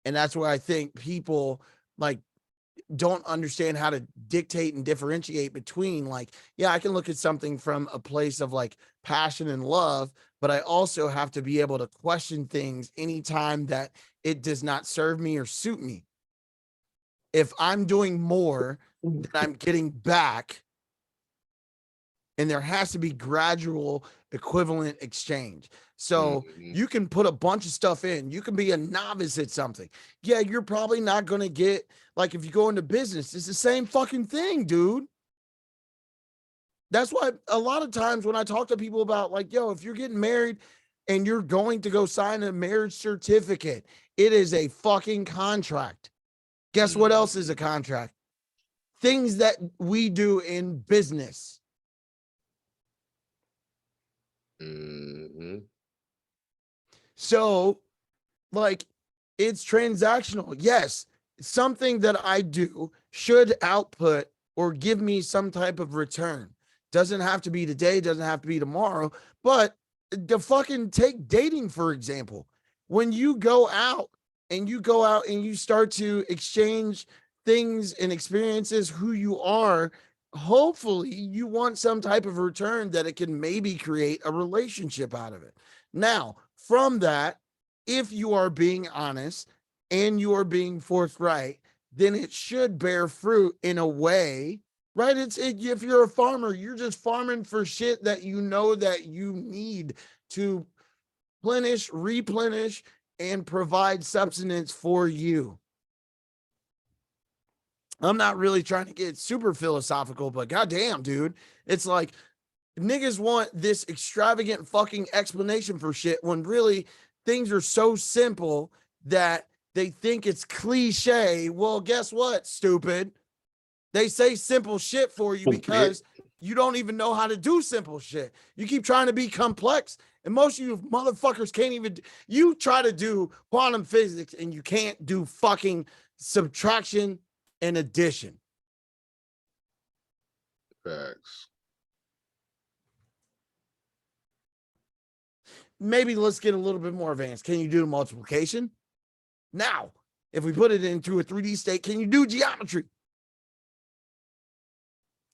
And that's where I think people, like, don't understand how to dictate and differentiate between, like, yeah, I can look at something from a place of like passion and love, but I also have to be able to question things anytime that it does not serve me or suit me. If I'm doing more than I'm getting back, and there has to be gradual equivalent exchange. So you can put a bunch of stuff in. You can be a novice at something. Yeah, you're probably not going to get, like, if you go into business, it's the same fucking thing, dude. That's why a lot of times when I talk to people about, like, yo, if you're getting married and you're going to go sign a marriage certificate, it is a fucking contract. Guess what else is a contract? Things that we do in business. So, like, it's transactional. Yes, something that I do should output or give me some type of return. Doesn't have to be today, doesn't have to be tomorrow, but the fucking take dating, for example. When you go out and you start to exchange things and experiences, who you are, hopefully you want some type of return that it can maybe create a relationship out of it. Now, from that, if you are being honest and you are being forthright, then it should bear fruit in a way, right? If you're a farmer, you're just farming for shit that you know that you need to replenish, and provide substance for you. I'm not really trying to get super philosophical, but goddamn, dude, it's like niggas want this extravagant fucking explanation for shit when really things are so simple that they think it's cliche. Well, guess what, stupid? They say simple shit for you because you don't even know how to do simple shit. You keep trying to be complex, and most of you motherfuckers can't even. You try to do quantum physics and you can't do fucking subtraction and addition. Facts. Maybe let's get a little bit more advanced. Can you do multiplication? Now, if we put it into a 3D state, can you do geometry?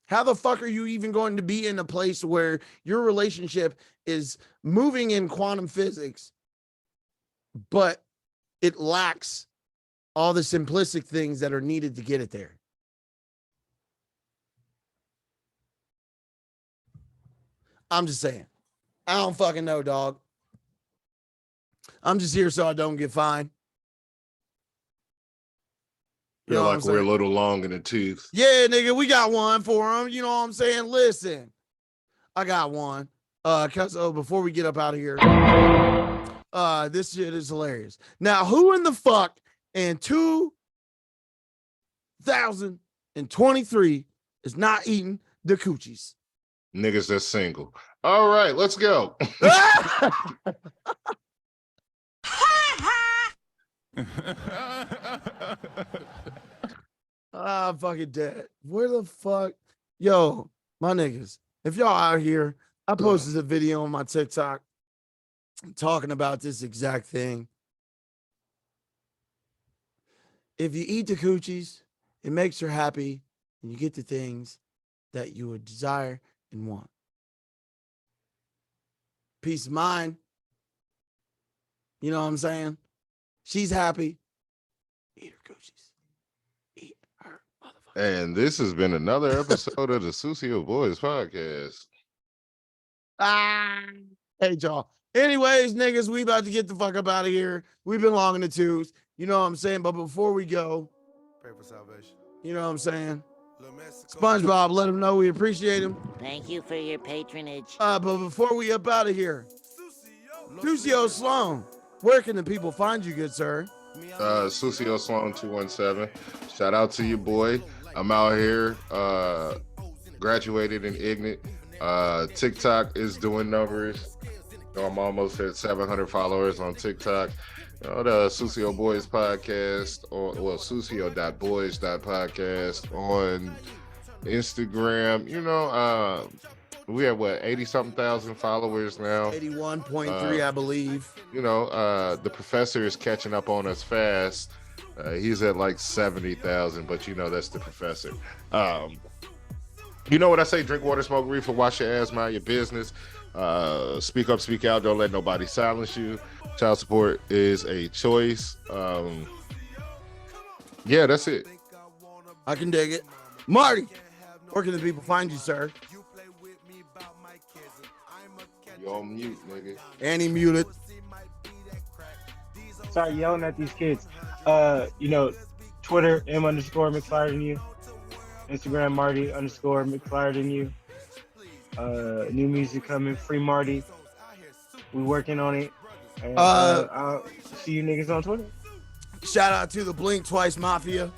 How the fuck are you even going to be in a place where your relationship is moving in quantum physics, but it lacks all the simplistic things that are needed to get it there? I'm just saying. I don't fucking know, dog. I'm just here so I don't get fined. Feel like we're a little long in the tooth. Yeah, nigga, we got one for him. You know what I'm saying? Listen, I got one. Before we get up out of here, this shit is hilarious. Now, who in the fuck in 2023 is not eating the coochies? Niggas that's single. All right, let's go. I'm fucking dead. Where the fuck? Yo, my niggas, if y'all out here, I posted a video on my TikTok talking about this exact thing. If you eat the coochies, it makes her happy. and you get the things that you would desire and want. Peace of mind. You know what I'm saying? She's happy. Eat her coochies. Eat her motherfucker. And this has been another episode of the Sucio Boyz podcast. Hey, y'all. Anyways, niggas, we about to get the fuck up out of here. We've been long in the tooth. You know what I'm saying? But before we go, Pray for salvation. you know what I'm saying? SpongeBob, let him know we appreciate him. Thank you for your patronage. But before we up out of here, Sucio Sloan, where can the people find you, good sir? Sucio Sloan 217. Shout out to your boy. I'm out here. Graduated in Ignite. TikTok is doing numbers. You know, I'm almost at 700 followers on TikTok. You know, the Sucio Boyz podcast, or sucio.boys.podcast on Instagram. You know, we have 80-something thousand followers now. 81.3, I believe. You know, the professor is catching up on us fast. He's at like 70,000, but you know, that's the professor. You know what I say? Drink water, smoke reefer, wash your ass, mind your business. Speak up, speak out. Don't let nobody silence you. Child support is a choice. Yeah, that's it. I can dig it. Marty, where can the people find you, sir? You on mute, nigga. And he muted. Sorry, yelling at these kids. You know, Twitter, M_McFlyerThanYou. Instagram, Marty_McFlyerThanYou. New music coming, Free Marty. We working on it. And, I'll see you niggas on Twitter. Shout out to the Blink Twice Mafia.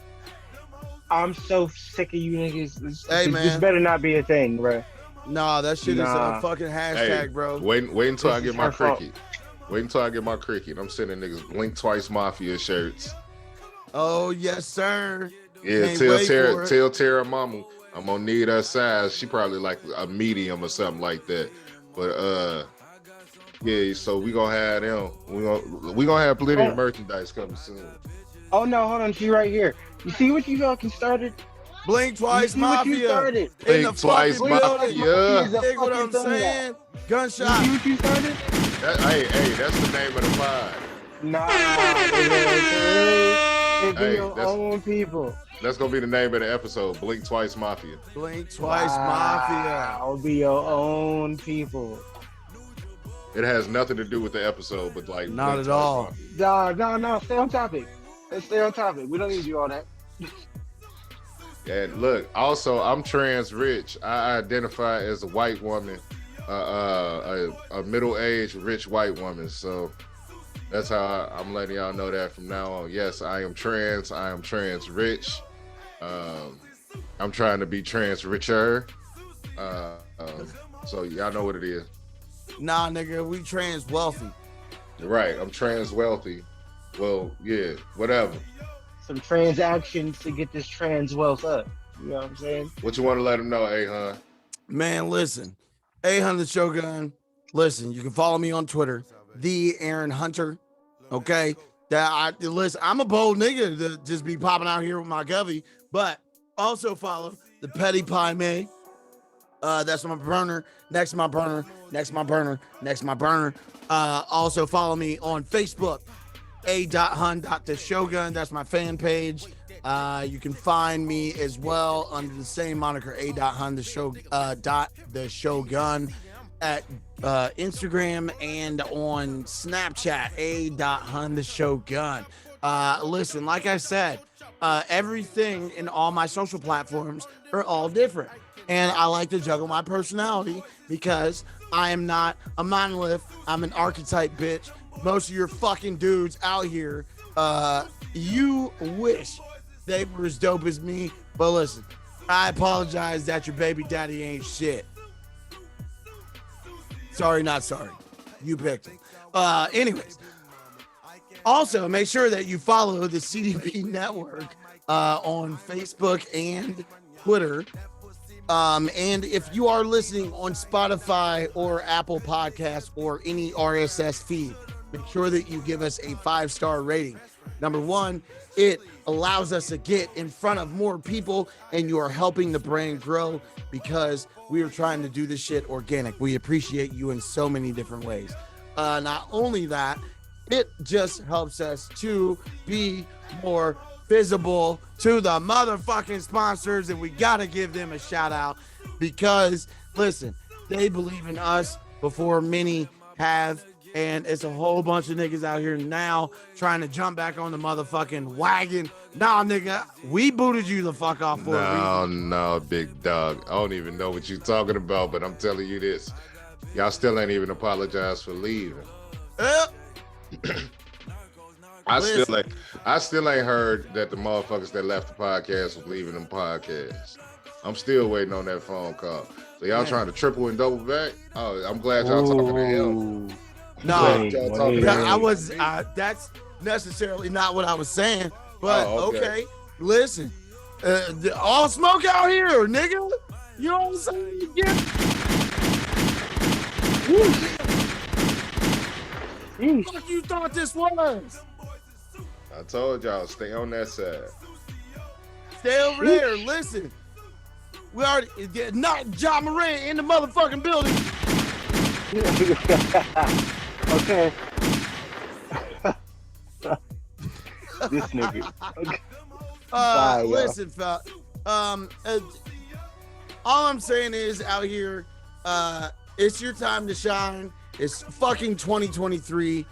I'm so sick of you niggas. Hey, man. This better not be a thing, bro. Nah, that shit is a fucking hashtag, bro. Wait until I get my fault. cricket. Wait until I get my cricket. I'm sending niggas Blink Twice Mafia shirts. Oh, yes, sir. Yeah, tell Tara Mama I'm gonna need her size. She probably like a medium or something like that. But yeah, so we gonna have them. We gonna have plenty of merchandise coming soon. Oh no, hold on, she right here. You see what you fucking started? Blink Twice Mafia. What you started? Blink Twice Mafia. Dig what I'm saying? Gunshot. You see what you started? Hey, that's the name of the pod. Nah, it's your own people. That's gonna be the name of the episode. Blink Twice Mafia. Blink Twice Mafia. I'll be your own people. It has nothing to do with the episode, but like not Blink at all. No. Stay on topic. Let's stay on topic. We don't need to do all that. And look, also I'm trans rich. I identify as a white woman, a middle-aged rich white woman. So that's how I'm letting y'all know that from now on. Yes, I am trans. I am trans rich. I'm trying to be trans richer. So y'all know what it is. Nah, nigga, we trans wealthy. Right, I'm trans wealthy. Well, yeah, whatever. Some transactions to get this trans wealth up. You know what I'm saying? What you want to let them know, A-Hun? Man, listen. A-Hun the Shogun. Listen, you can follow me on Twitter, the Aaron Hunter. Okay? Listen, I'm a bold nigga to just be popping out here with my govy, but also follow the Petty Pie May. That's my burner. Next my burner. Next my burner. Next my burner. Also follow me on Facebook, a.hun.theshogun. That's my fan page. You can find me as well under the same moniker, a.hun the shogun at Instagram and on Snapchat, a.hun the shogun. Listen, like I said, everything in all my social platforms are all different. And I like to juggle my personality because I am not a monolith. I'm an archetype, bitch. Most of your fucking dudes out here, you wish they were as dope as me. But listen, I apologize that your baby daddy ain't shit. Sorry, not sorry. You picked him. Anyways, also make sure that you follow the C.D.B network on Facebook and Twitter. And if you are listening on Spotify or Apple Podcasts or any RSS feed, make sure that you give us a 5-star rating. Number one, it allows us to get in front of more people, and you are helping the brand grow because we are trying to do this shit organic. We appreciate you in so many different ways. Not only that, it just helps us to be more visible to the motherfucking sponsors, and we got to give them a shout out because, listen, they believe in us before many have. And it's a whole bunch of niggas out here now trying to jump back on the motherfucking wagon. Nah, nigga, we booted you the fuck off for a reason. No, big dog. I don't even know what you're talking about, but I'm telling you this. Y'all still ain't even apologized for leaving. I still ain't heard that the motherfuckers that left the podcast was leaving them podcasts. I'm still waiting on that phone call. So y'all trying to triple and double back? Oh, I'm glad y'all talking to him. No, that's necessarily not what I was saying. But okay, listen, all smoke out here, nigga. You know what I'm saying? What the fuck you thought this was? I told y'all, stay on that side. Stay over there. Listen, we already not J.MAINE in the motherfucking building. Okay. This nigga. Okay. Listen, fella. All I'm saying is out here, it's your time to shine. It's fucking 2023.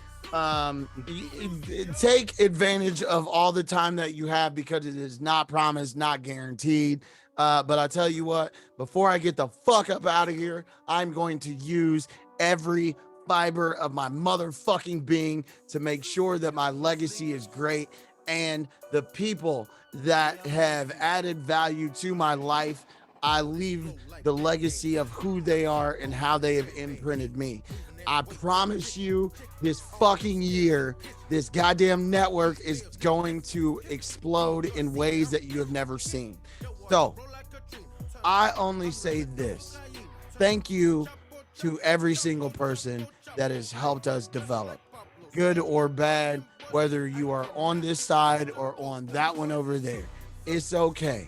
Take advantage of all the time that you have because it is not promised, not guaranteed. But I tell you what, before I get the fuck up out of here, I'm going to use every fiber of my motherfucking being to make sure that my legacy is great, and the people that have added value to my life, I leave the legacy of who they are and how they have imprinted me. I promise you, this fucking year, this goddamn network is going to explode in ways that you have never seen. So I only say this: thank you to every single person that has helped us develop, good or bad, whether you are on this side or on that one over there. It's okay.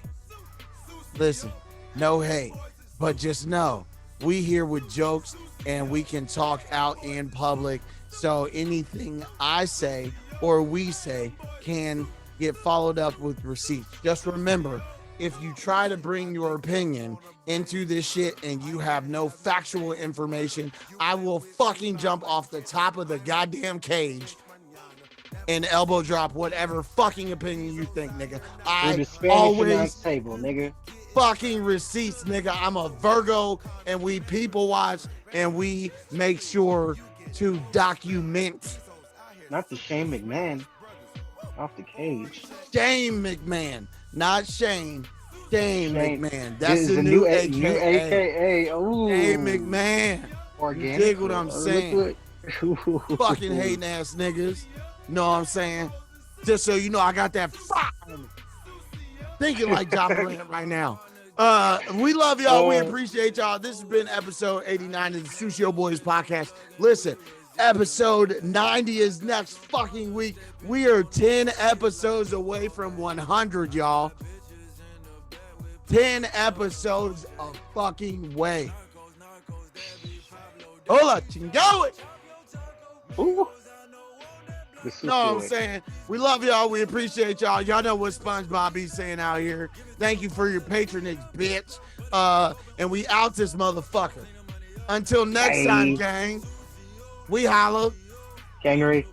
Listen, no hate, but just know we here with jokes and we can talk out in public. So anything I say or we say can get followed up with receipts. Just remember, if you try to bring your opinion into this shit and you have no factual information, I will fucking jump off the top of the goddamn cage and elbow drop whatever fucking opinion you think, nigga. I always table, nigga. Fucking receipts, nigga. I'm a Virgo, and we people watch and we make sure to document. Not the Shane McMahon off the cage. Shane McMahon. Not Shane. Shane McMahon. That's the new AKA. Ooh. Shane McMahon. Organic. You dig what I'm saying? Fucking hating ass niggas. Know what I'm saying? Just so you know, I got that fire in me. Thinking like J.MAINE right now. We love y'all. We appreciate y'all. This has been episode 89 of the Sucio Boyz podcast. Listen, episode 90 is next fucking week. We are 10 episodes away from 100, y'all. 10 episodes of fucking way. Hola, chingawe. Ooh. Know what I'm saying? We love y'all. We appreciate y'all. Y'all know what SpongeBob be saying out here. Thank you for your patronage, bitch. And we out this motherfucker. Until next time, gang. We holla. Gangery.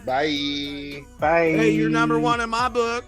Bye. Bye. Hey, you're number one in my book.